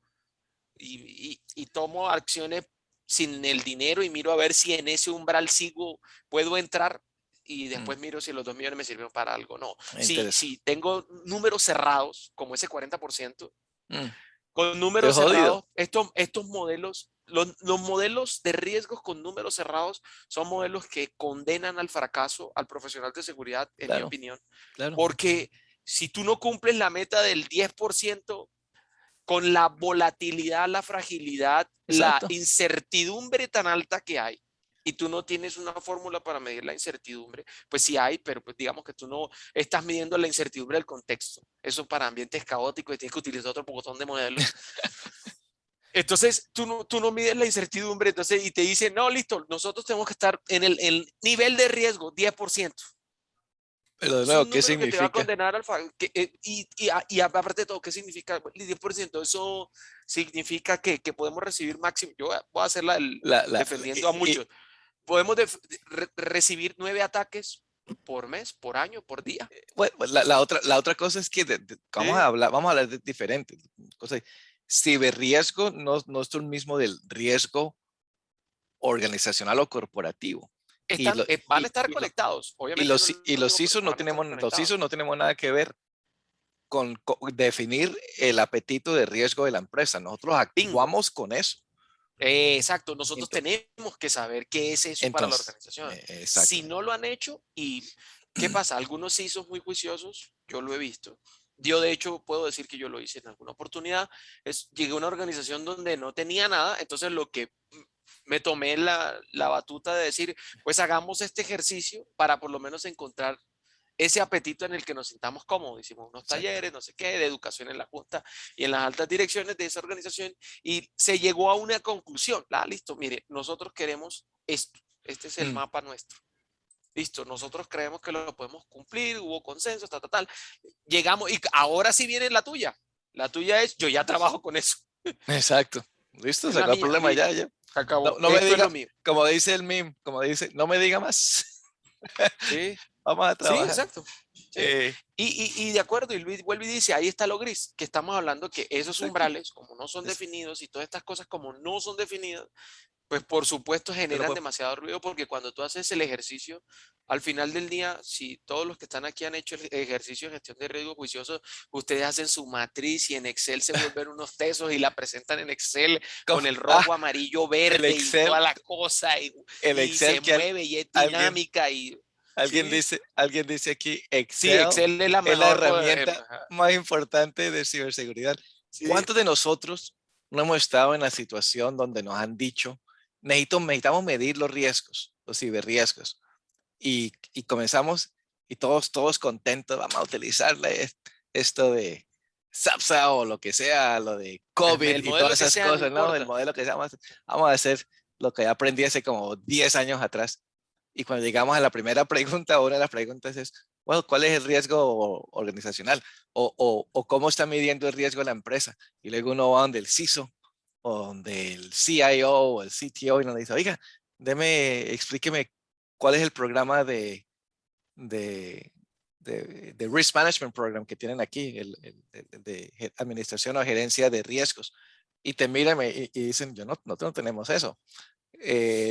y tomo acciones sin el dinero y miro a ver si en ese umbral sigo, puedo entrar y Mm, después miro si los 2 millones me sirvieron para algo. No, Interesante. si tengo números cerrados, como ese 40%, Mm, con Estoy números jodido. cerrados, estos modelos, los modelos de riesgos con números cerrados son modelos que condenan al fracaso al profesional de seguridad, en mi Claro, opinión, claro. porque si tú no cumples la meta del 10%, con la volatilidad, la fragilidad, la Exacto. incertidumbre tan alta que hay, y tú no tienes una fórmula para medir la incertidumbre, pues sí hay, pero pues digamos que tú no estás midiendo la incertidumbre del contexto. Eso para ambientes caóticos y tienes que utilizar otro botón de modelos. Entonces, tú no mides la incertidumbre, entonces, y te dicen, no, listo, nosotros tenemos que estar en el nivel de riesgo, 10%. Pero de Es nuevo, un ¿qué número que te va a significa? condenar y aparte de todo, ¿qué significa el 10%? Eso significa que podemos recibir máximo. Yo voy a hacerla La, la, defendiendo a y- muchos. Podemos recibir 9 ataques por mes, por año, por día. bueno, la otra cosa es que ¿Sí? vamos a hablar de diferentes cosas. Ciberriesgo no es lo mismo del riesgo organizacional o corporativo. Y, Están, lo, van a y, estar y, lo- conectados. y Obviamente no los, es y lo los mismo, ISOs pero van a estar los ISOs conectados. no tenemos nada que ver con definir el apetito de riesgo de la empresa. Nosotros Bingo. actuamos con eso. Exacto, nosotros Ento- tenemos que saber qué es eso para la Entonces, organización. Si exacto. no lo han hecho, ¿y qué pasa? Algunos sí son muy juiciosos, yo lo he visto. Yo de hecho puedo decir que yo lo hice en alguna oportunidad. Llegué a una organización donde no tenía nada, entonces lo que me tomé la batuta de decir, pues hagamos este ejercicio para por lo menos encontrar ese apetito en el que nos sintamos cómodos. Hicimos unos Exacto. talleres, no sé qué, de educación en la junta y en las altas direcciones de esa organización y se llegó a una conclusión. Listo, mire, nosotros queremos esto. Este es el Mm, mapa nuestro. Listo, nosotros creemos que lo podemos cumplir, hubo consenso, tal, tal, tal. Llegamos y ahora sí viene la tuya. La tuya es, yo ya trabajo con eso. Exacto. Listo, Es se la acabó el mía, problema ya, ya. se No, acabó. no me Esto es diga, lo mío. como dice el meme, como dice, no me diga más. Sí, Vamos a sí, trabajar. exacto. Sí. Eh, Y de acuerdo, y Luis vuelve y dice, ahí está lo gris, que estamos hablando que esos exacto. umbrales, como no son Es- definidos y todas estas cosas como no son definidas, pues por supuesto te lo generan puedo- demasiado ruido porque cuando tú haces el ejercicio, al final del día, si todos los que están aquí han hecho el ejercicio de gestión de riesgo juicioso, ustedes hacen su matriz y en Excel se vuelven unos tesos y la presentan en Excel con el Ah, rojo, amarillo, el verde y toda Excel, la cosa el y se Excel que mueve y es alguien, dinámica y sí, alguien dice aquí, sí, Excel Excel es la es la mejor, herramienta ajá, más importante de ciberseguridad. sí, ¿Cuántos de nosotros no hemos estado en la situación donde nos han dicho, necesitamos medir los riesgos, los ciberriesgos? Y comenzamos y todos contentos, vamos a utilizarle esto de SAPSA o lo que sea, lo de COVID el y todas modelo que esas sea, no cosas, ¿no? El importa. modelo que sea, vamos a hacer lo que aprendí hace como 10 años atrás. Y cuando llegamos a la primera pregunta, una de las preguntas es, bueno, ¿cuál es el riesgo organizacional? O cómo está midiendo el riesgo la empresa. Y luego uno va donde el CISO o donde el CIO o el CTO y nos dice, oiga, explíqueme cuál es el programa de, de Risk Management Program que tienen aquí, el de administración o gerencia de riesgos. Y te miran y dicen, nosotros no tenemos eso.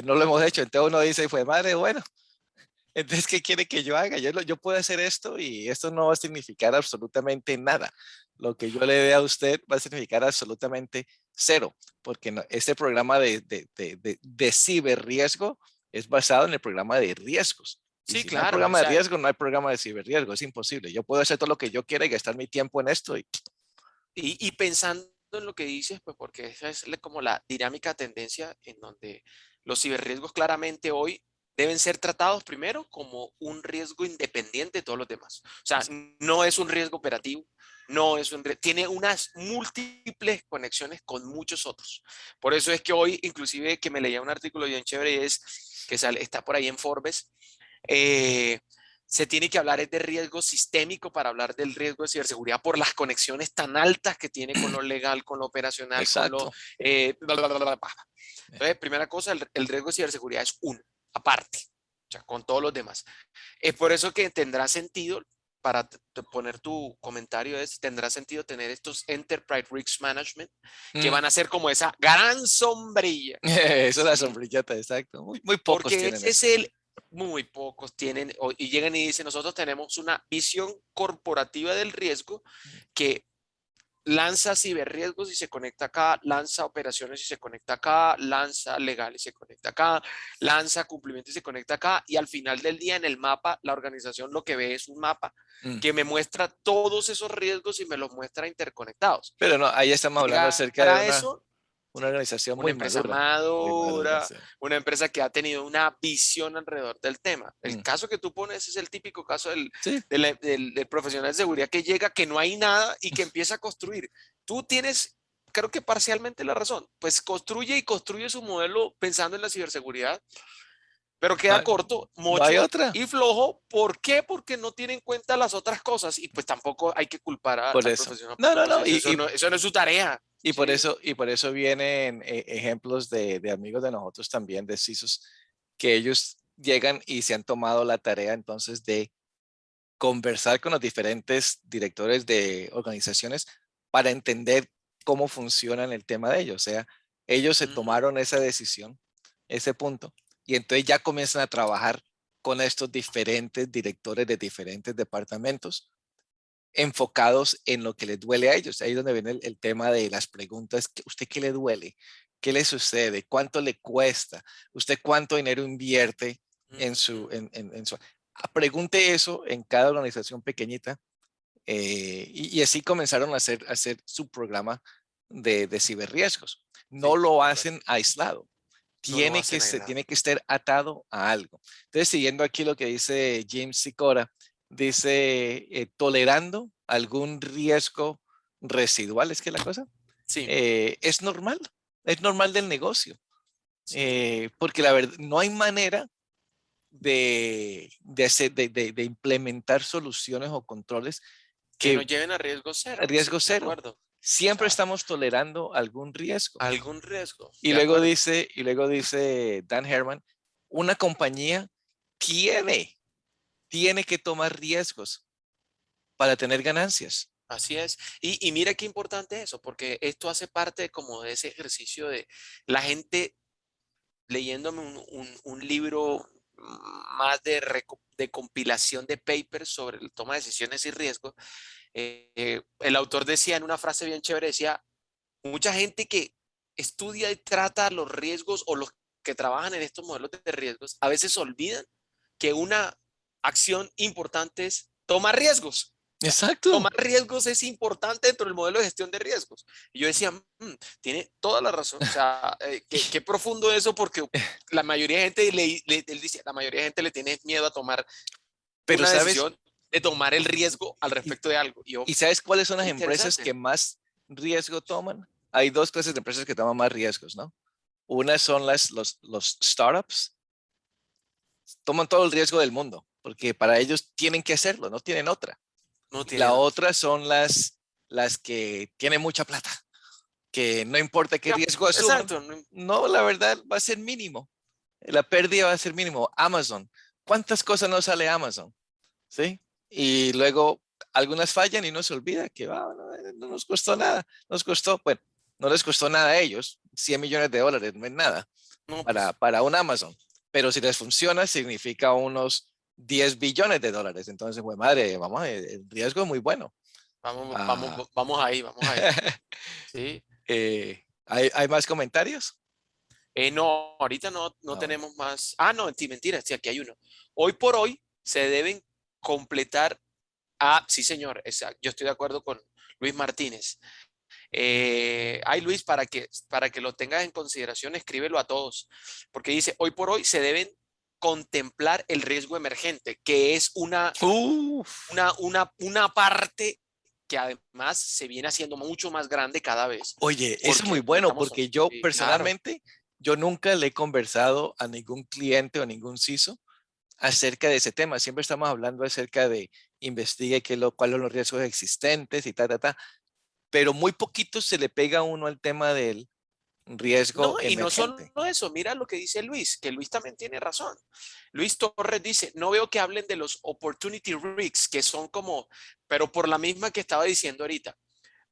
No lo hemos hecho. Entonces uno dice, pues madre, bueno, entonces, ¿qué quiere que yo haga? Yo puedo hacer esto y esto no va a significar absolutamente nada. Lo que yo le dé a usted va a significar absolutamente cero, porque este programa de ciberriesgo es basado en el programa de riesgos. Y Sí, si no hay claro, o programa de sea, riesgo, no hay programa de ciberriesgo. Es imposible. Yo puedo hacer todo lo que yo quiera y gastar mi tiempo en esto. y pensando en lo que dices, pues porque esa es como la dinámica tendencia en donde los ciberriesgos claramente hoy deben ser tratados primero como un riesgo independiente de todos los demás. O sea, no es un riesgo operativo, no es tiene unas múltiples conexiones con muchos otros. Por eso es que hoy, inclusive que me leía un artículo bien chévere, es que sale, está por ahí en Forbes, eh, se tiene que hablar es de riesgo sistémico para hablar del riesgo de ciberseguridad por las conexiones tan altas que tiene con lo legal, con lo operacional, con lo... Exacto. bla, bla, bla, bla. Entonces, primera cosa, el riesgo de ciberseguridad es uno, aparte, o sea, con todos los demás. Es por eso que tendrá sentido, para poner tu comentario, tendrá sentido tener estos Enterprise Risk Management que Mm. van a ser como esa gran sombrilla. Eso es la ¿Sí? sombrillata, exacto. Muy pocos Porque tienen ese es eso. el, muy pocos tienen, y llegan y dicen, nosotros tenemos una visión corporativa del riesgo que lanza ciberriesgos y se conecta acá, lanza operaciones y se conecta acá, lanza legal y se conecta acá, lanza cumplimiento y se conecta acá, y al final del día en el mapa, la organización lo que ve es un mapa Mm. que me muestra todos esos riesgos y me los muestra interconectados. Pero no, ahí estamos hablando Llegar acerca de a eso, una ¿sí? organización Una empresa muy madura, madura, sí. una empresa que ha tenido una visión alrededor del tema. El Mm. caso que tú pones es el típico caso Sí, del profesional de seguridad que llega, que no hay nada y que empieza a construir. Tú tienes, creo que parcialmente la razón, pues construye y construye su modelo pensando en la ciberseguridad, pero queda no, corto, no hay mocho otra. y flojo. ¿Por qué? Porque no tiene en cuenta las otras cosas y pues tampoco hay que culpar Por al eso. profesional No, porque no, pues no. eso no es su tarea. Sí. Y por eso vienen ejemplos de amigos de nosotros también, de CISOs, que ellos llegan y se han tomado la tarea entonces de conversar con los diferentes directores de organizaciones para entender cómo funciona el tema de ellos. O sea, ellos se Ujú. tomaron esa decisión, ese punto, y entonces ya comienzan a trabajar con estos diferentes directores de diferentes departamentos enfocados en lo que les duele a ellos. Ahí es donde viene el tema de las preguntas. ¿Usted qué le duele? ¿Qué le sucede? ¿Cuánto le cuesta? ¿Usted cuánto dinero invierte en su... Ujú. en su... Pregunte eso en cada organización pequeñita y así comenzaron a hacer su programa de ciberriesgos. No Sí, lo de acuerdo. hacen aislado. No lo hacen Tiene aislado. que estar atado a algo. Entonces, siguiendo aquí lo que dice James Sicora, dice, tolerando algún riesgo residual, es que la cosa Sí, es normal del negocio, sí. porque la verdad, no hay manera de implementar soluciones o controles Que nos que lleven a riesgo cero. Sí, riesgo de cero. acuerdo. Siempre sea, estamos tolerando algún riesgo. algún riesgo, Y de luego acuerdo. dice Dan Herman, una compañía tiene que tomar riesgos para tener ganancias. Así es. Y mira qué importante eso, porque esto hace parte como de ese ejercicio de la gente leyéndome un libro más de compilación de papers sobre el toma de decisiones y riesgos. El autor decía en una frase bien chévere, decía, mucha gente que estudia y trata los riesgos o los que trabajan en estos modelos de riesgos, a veces olvidan que una acción importante es tomar riesgos. O sea, Exacto. tomar riesgos es importante dentro del modelo de gestión de riesgos. Y yo decía, tiene toda la razón. O sea, qué profundo eso, porque la mayoría de gente, él dice, la mayoría de gente le tiene miedo a tomar Pero una sabes, decisión de tomar el riesgo al y, respecto de algo. Y yo, y sabes cuáles son las empresas interesante. que más riesgo toman. Hay dos clases de empresas que toman más riesgos, ¿no? Una son los startups, toman todo el riesgo del mundo, porque para ellos tienen que hacerlo, no tienen otra. No Y la tienen otro. otra son las que tienen mucha plata, que no importa qué Ya, riesgo asuman, exacto. no, la verdad va a ser mínimo. La pérdida va a ser mínimo. Amazon, ¿cuántas cosas no sale Amazon? ¿Sí? Y luego algunas fallan y no se olvida que no nos costó nada. Nos costó, bueno, no les costó nada a ellos, $100 millones, no es nada No, para, pues para un Amazon. Pero si les funciona, significa unos $10 billones. Entonces, pues madre, vamos, el riesgo es muy bueno. Ah, vamos ahí, vamos ahí. Sí. ¿hay más comentarios? No, ahorita no Ah, bueno. tenemos más. Ah, no, mentira, sí, aquí hay uno. Hoy por hoy se deben completar. Ah, sí, señor, yo estoy de acuerdo con Luis Martínez. Ay, Luis, para que lo tengas en consideración, escríbelo a todos, porque dice, hoy por hoy se deben contemplar el riesgo emergente, que es Uf. una parte que además se viene haciendo mucho más grande cada vez, Oye, eso es muy porque bueno necesitamos, porque yo sí, claro, personalmente, yo nunca le he conversado a ningún cliente o ningún CISO acerca de ese tema. Siempre estamos hablando acerca de investigue cuáles son los riesgos existentes y ta. Pero muy poquito se le pega a uno al tema del no, riesgo y no solo emergente. eso, mira lo que dice Luis, que Luis también tiene razón. Luis Torres dice, no veo que hablen de los opportunity risks, que son como, pero por la misma que estaba diciendo ahorita.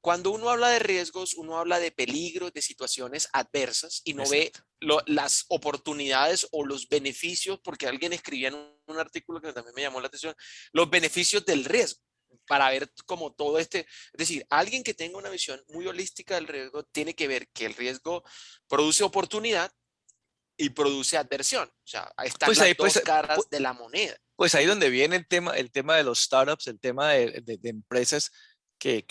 Cuando uno habla de riesgos, uno habla de peligros, de situaciones adversas y no ve Exacto. las oportunidades o los beneficios, porque alguien escribía en un artículo que también me llamó la atención, los beneficios del riesgo, para ver como todo es decir, alguien que tenga una visión muy holística del riesgo tiene que ver que el riesgo produce oportunidad y produce adversión. O sea, están Pues ahí, las pues, dos caras de la moneda. pues ahí ¿Sí? donde viene el tema de los startups, el tema de empresas que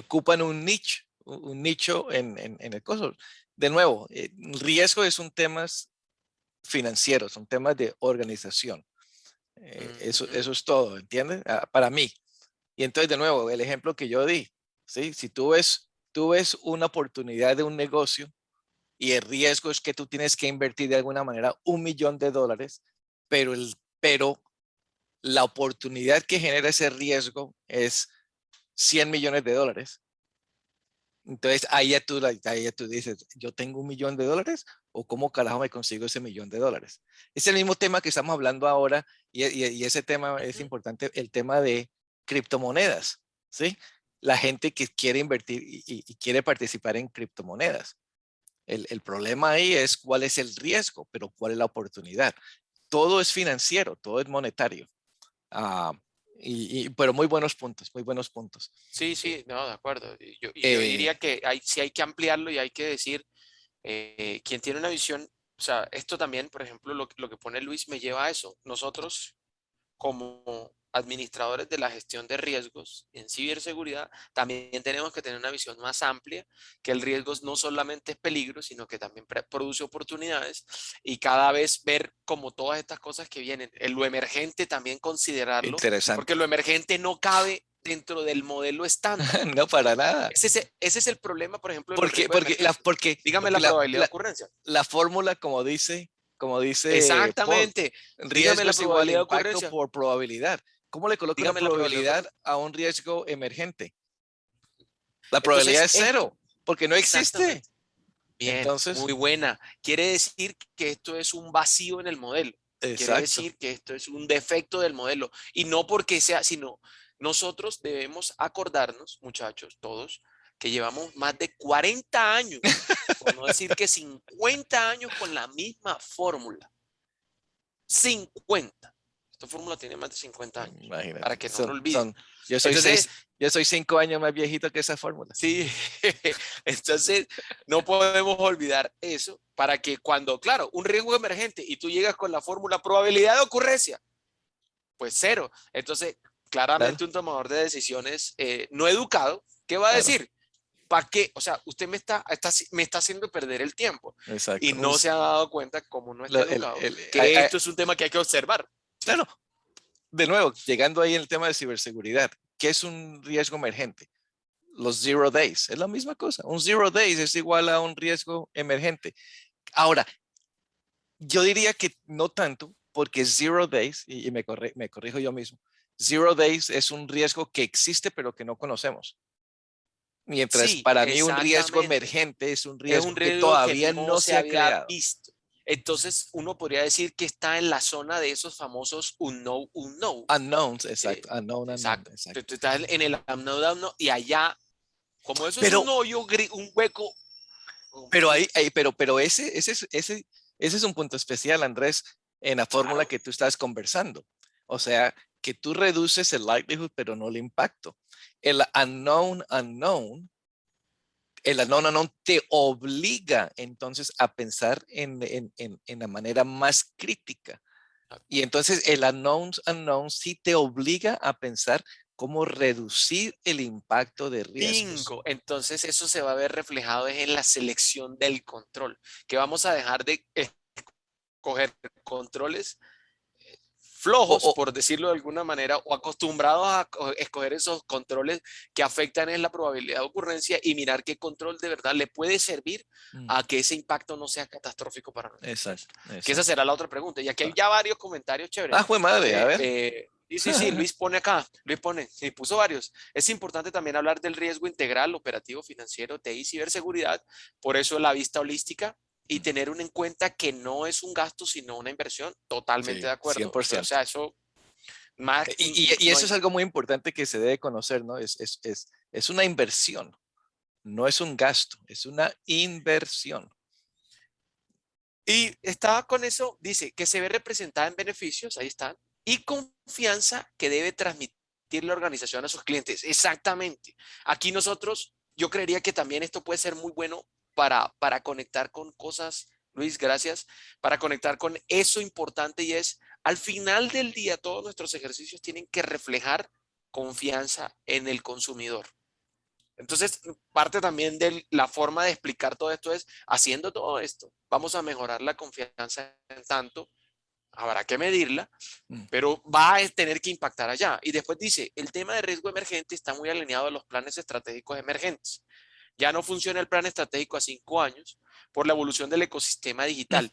ocupan un nicho en el coso. De nuevo, riesgo es un tema financiero, son temas de organización. Ujú. Eso es todo, ¿entiendes? Para mí. Y entonces, de nuevo, el ejemplo que yo di, ¿sí? Si tú ves una oportunidad de un negocio y el riesgo es que tú tienes que invertir de alguna manera $1 millón, pero la oportunidad que genera ese riesgo es $100 millones. Entonces ahí ya tú dices, ¿yo tengo $1 millón? ¿O cómo carajo me consigo ese $1 millón? Es el mismo tema que estamos hablando ahora y ese tema es Ujú. importante, el tema de criptomonedas, ¿sí? La gente que quiere invertir y quiere participar en criptomonedas. El problema ahí es cuál es el riesgo, pero cuál es la oportunidad. Todo es financiero, todo es monetario. Ah, pero muy buenos puntos, muy buenos puntos. Sí, Eh, sí, no, de acuerdo. Y yo diría eh, que sí hay que ampliarlo y hay que decir, quien tiene una visión, o sea, esto también, por ejemplo, lo que pone Luis me lleva a eso. Nosotros, como administradores de la gestión de riesgos en ciberseguridad, también tenemos que tener una visión más amplia, que el riesgo no solamente es peligro, sino que también produce oportunidades y cada vez ver como todas estas cosas que vienen, en lo emergente también considerarlo, porque interesante. lo emergente no cabe dentro del modelo estándar. No, para nada. Ese es el problema, por ejemplo, de los Porque, riesgos porque, la, emergentes. porque, Dígame porque la la, probabilidad de la, ocurrencia. la fórmula, como dice Paul, Exactamente. Dígame riesgo la es igual a probabilidad de impacto ocurrencia. por probabilidad. ¿Cómo le coloco una Dígame la probabilidad de probabilidad ocurrencia. a un riesgo emergente? La probabilidad Entonces, es esto, cero, porque no existe. exactamente. Bien, Entonces, muy buena. Quiere decir que esto es un vacío en el modelo. Quiere exacto. decir que esto es un defecto del modelo. Y no porque sea, sino nosotros debemos acordarnos, muchachos, todos, que llevamos más de 40 años, por no decir que 50 años con la misma fórmula. 50. Esta fórmula tiene más de 50 años, para Imagínate. que no lo olviden. Yo soy Entonces, yo soy 5 años más viejito que esa fórmula. sí, entonces no podemos olvidar eso para que cuando, claro, un riesgo emergente y tú llegas con la fórmula probabilidad de ocurrencia, pues cero. Entonces, Claro, claramente un tomador de decisiones no educado, ¿qué va a claro. decir? ¿Para qué? O sea, usted me está haciendo perder el tiempo y Exacto. no se ha dado cuenta, como no está educado, que esto es un tema que hay que observar. ¿Sí? claro, de nuevo, llegando ahí en el tema de ciberseguridad, ¿qué es un riesgo emergente? Los zero days, es la misma cosa. Un zero days es igual a un riesgo emergente. Ahora, yo diría que no tanto, porque zero days, y me corrijo yo mismo, zero days es un riesgo que existe pero que no conocemos. Mientras Sí, para mí un riesgo exactamente. emergente es un Es un riesgo que riesgo que todavía no no se se ha había creado. visto. Entonces, uno podría decir que está en la zona de esos famosos unknown, unknown. Unknowns, Eh, exacto. Unknown, unknown, exacto. exacto. Tú estás en el unknown, unknown, y allá, como eso es Pero, un hoyo, un hueco. pero ese es un punto especial, Andrés, en la fórmula Claro. que tú estás conversando. O sea, que tú reduces el likelihood, pero no el impacto. El unknown unknown, el unknown unknown te obliga entonces a pensar en la manera más crítica. Y entonces el unknown unknown sí te obliga a pensar cómo reducir el impacto de riesgos. Bingo. Entonces, eso se va a ver reflejado en la selección del control, que vamos a dejar de escoger controles O, flojos, o, por decirlo de alguna manera, o acostumbrados a escoger esos controles que afectan en la probabilidad de ocurrencia y mirar qué control de verdad le puede servir mm, a que ese impacto no sea catastrófico para nuestra empresa. exacto, Que esa exacto. será la otra pregunta. Y aquí hay ya varios comentarios chéveres. Fue madre, a ver. Sí, Luis pone acá, Luis pone, sí, puso varios. Es importante también hablar del riesgo integral, operativo, financiero, TI, ciberseguridad. Por eso la vista holística y tener en cuenta que no es un gasto, sino una inversión. Totalmente Sí, de cien acuerdo. por O ciento. sea, eso más, Y no eso hay. es algo muy importante que se debe conocer, ¿no? Es una inversión, no es un gasto, es una inversión. Y estaba con eso, dice que se ve representada en beneficios, ahí están, y confianza que debe transmitir la organización a sus clientes. Exactamente. Aquí nosotros, yo creería que también esto puede ser muy bueno para conectar con cosas, Luis, gracias, para conectar con eso importante y es, al final del día, todos nuestros ejercicios tienen que reflejar confianza en el consumidor. Entonces, parte también de la forma de explicar todo esto es, haciendo todo esto, vamos a mejorar la confianza en tanto, habrá que medirla, Mm, pero va a tener que impactar allá. Y después dice, el tema de riesgo emergente está muy alineado a los planes estratégicos emergentes. Ya no funciona el plan estratégico a 5 años por la evolución del ecosistema mm, digital.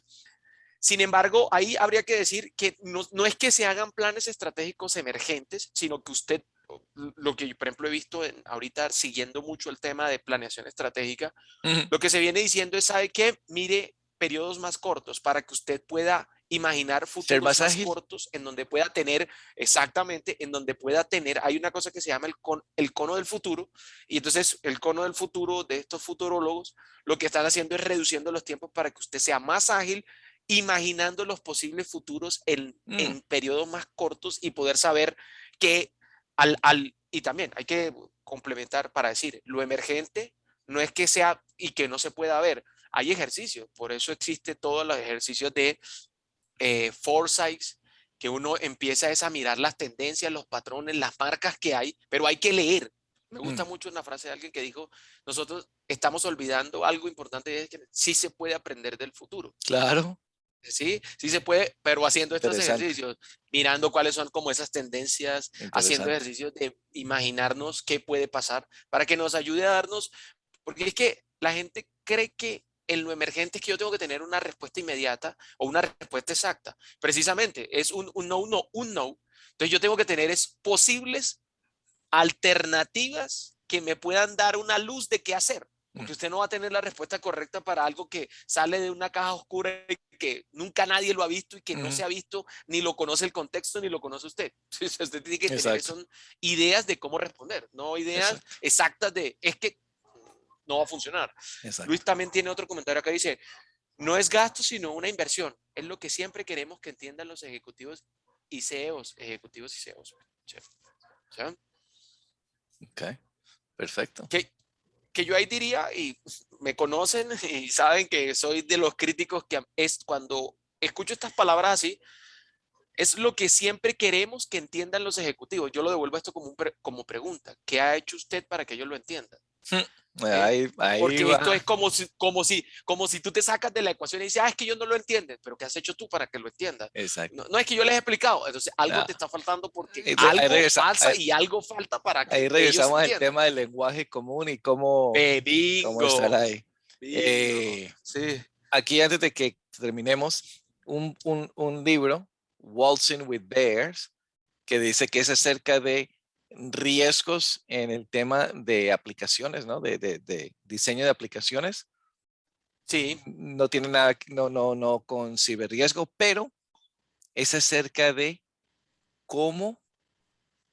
Sin embargo, ahí habría que decir que no es que se hagan planes estratégicos emergentes, sino que usted, lo que yo, por ejemplo, he visto ahorita siguiendo mucho el tema de planeación estratégica, mm. lo que se viene diciendo es, ¿sabe qué? Mire periodos más cortos para que usted pueda imaginar Ser futuros más más ágil. cortos en donde pueda tener, exactamente, en donde pueda tener, hay una cosa que se llama el cono del futuro, y entonces el cono del futuro de estos futurólogos, lo que están haciendo es reduciendo los tiempos para que usted sea más ágil, imaginando los posibles futuros Mm, en periodos más cortos y poder saber que y también hay que complementar para decir, lo emergente no es que sea y que no se pueda ver. Hay ejercicios, por eso existe todos los ejercicios de foresight, que uno empieza a mirar las tendencias, los patrones, las marcas que hay, pero hay que leer. Me mm. gusta mucho una frase de alguien que dijo, nosotros estamos olvidando algo importante, y es que sí se puede aprender del futuro. Claro, Sí, sí se puede, pero haciendo estos interesante, ejercicios, mirando cuáles son como esas tendencias, haciendo interesante. ejercicios de imaginarnos qué puede pasar para que nos ayude a darnos, porque es que la gente cree que en lo emergente es que yo tengo que tener una respuesta inmediata o una respuesta exacta. Precisamente, es un no, un no. Entonces yo tengo que tener es posibles alternativas que me puedan dar una luz de qué hacer. Porque usted no va a tener la respuesta correcta para algo que sale de una caja oscura y que nunca nadie lo ha visto y que no se ha visto, ni lo conoce el contexto, ni lo conoce usted. Entonces, usted tiene que tener Exacto, son ideas de cómo responder, no ideas exacto, exactas de es que no va a funcionar. Luis exacto. también tiene otro comentario acá, dice, no es gasto, sino una inversión. Es lo que siempre queremos que entiendan los ejecutivos y CEOs, ejecutivos y CEOs. ¿Sí? Ok, perfecto. Que yo ahí diría, y me conocen y saben que soy de los críticos que es cuando escucho estas palabras así, es lo que siempre queremos que entiendan los ejecutivos. Yo lo devuelvo esto como pregunta. ¿Qué ha hecho usted para que ellos lo entiendan? ¿Eh? Ahí Porque esto va. es como si tú te sacas de la ecuación y dices, es que ellos no lo entienden, pero ¿qué has hecho tú para que lo entiendan? Exacto. No, no es que yo les he explicado, entonces algo No, te está faltando porque ahí, algo pasa y algo falta para ahí que ellos regresamos al entiendan. tema del lenguaje común y cómo estar Bingo, ahí. bingo, Eh, sí. Aquí, antes de que terminemos, un libro, Waltzing with Bears, que dice que es acerca de riesgos en el tema de aplicaciones, ¿no? De diseño de aplicaciones. Sí, No tiene nada, no con ciberriesgo, pero es acerca de cómo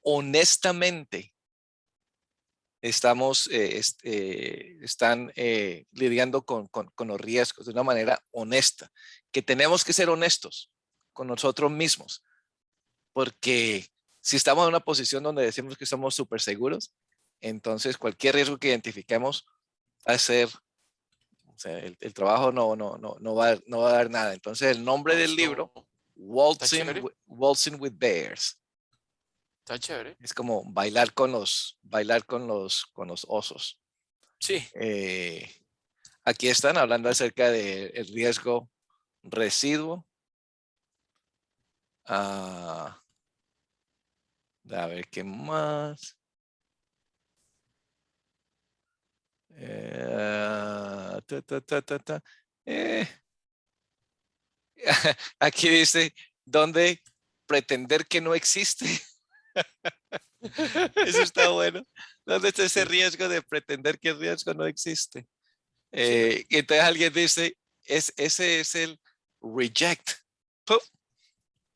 honestamente están lidiando con los riesgos de una manera honesta, que tenemos que ser honestos con nosotros mismos, porque si estamos en una posición donde decimos que somos súper seguros, entonces cualquier riesgo que identifiquemos va a ser, o sea, el trabajo no va a dar nada. Entonces el nombre no, del libro, esto está Waltzing, chévere, Waltzing with Bears, está chévere. es como con los osos. Sí, Eh, Aquí están hablando acerca del riesgo residuo. A ver qué más. Ta, ta, ta, ta, ta. Eh, Aquí dice, ¿dónde pretender que no existe? Eso está bueno. ¿Dónde está ese sí, riesgo de pretender que el riesgo no existe? sí. Y entonces alguien dice, ese es el reject. ¡Puf!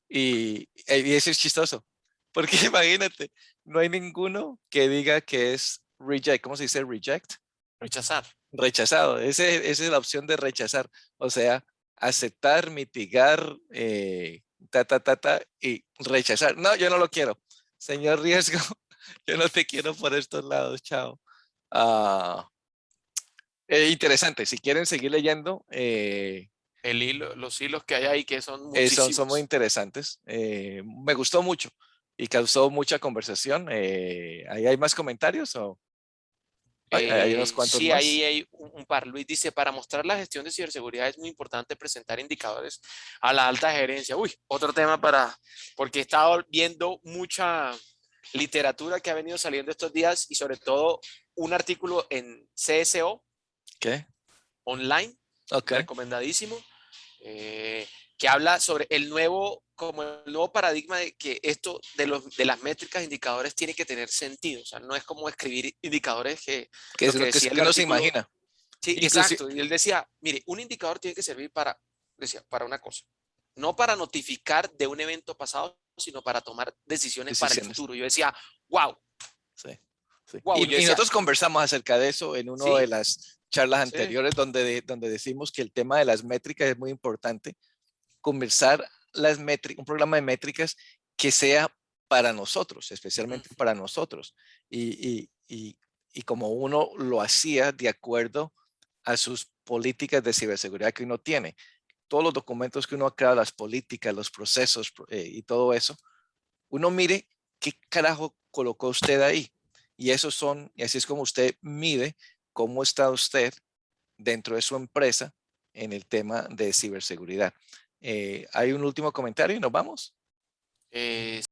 Y eso es chistoso, porque imagínate, no hay ninguno que diga que es reject. ¿Cómo se dice reject? Rechazar. Rechazado. Esa es la opción de rechazar. O sea, aceptar, mitigar, y rechazar. No, yo no lo quiero. Señor riesgo, yo no te quiero por estos lados. Chao. Ah, Interesante. Si quieren seguir leyendo, El hilo, los hilos que hay ahí, que son son muy muchísimos. interesantes. Me gustó mucho y causó mucha conversación. ¿Ahí hay más comentarios o hay unos cuantos Sí, ahí más? hay un par. Luis dice, para mostrar la gestión de ciberseguridad es muy importante presentar indicadores a la alta gerencia. Uy, otro tema porque he estado viendo mucha literatura que ha venido saliendo estos días y sobre todo un artículo en CSO ¿Qué? online, Ok. recomendadísimo, que habla sobre como el nuevo paradigma de que esto de las métricas, indicadores, tiene que tener sentido. O sea, no es como escribir indicadores Que lo es que lo decía el que uno se artículo. imagina. Sí, Inclusive, exacto. Y él decía, mire, un indicador tiene que servir para una cosa. No para notificar de un evento pasado, sino para tomar decisiones para el decisiones. futuro. Yo decía, wow, Sí, sí. wow. Yo Y decía, nosotros conversamos acerca de eso en una de sí, las charlas sí, anteriores donde decimos que el tema de las métricas es muy importante. Conversar las métricas, un programa de métricas que sea para nosotros, especialmente ujú, para nosotros. Y como uno lo hacía de acuerdo a sus políticas de ciberseguridad que uno tiene. Todos los documentos que uno crea, las políticas, los procesos y todo eso, uno mire qué carajo colocó usted ahí. Y así es como usted mide cómo está usted dentro de su empresa en el tema de ciberseguridad. Hay un último comentario y nos vamos. eh,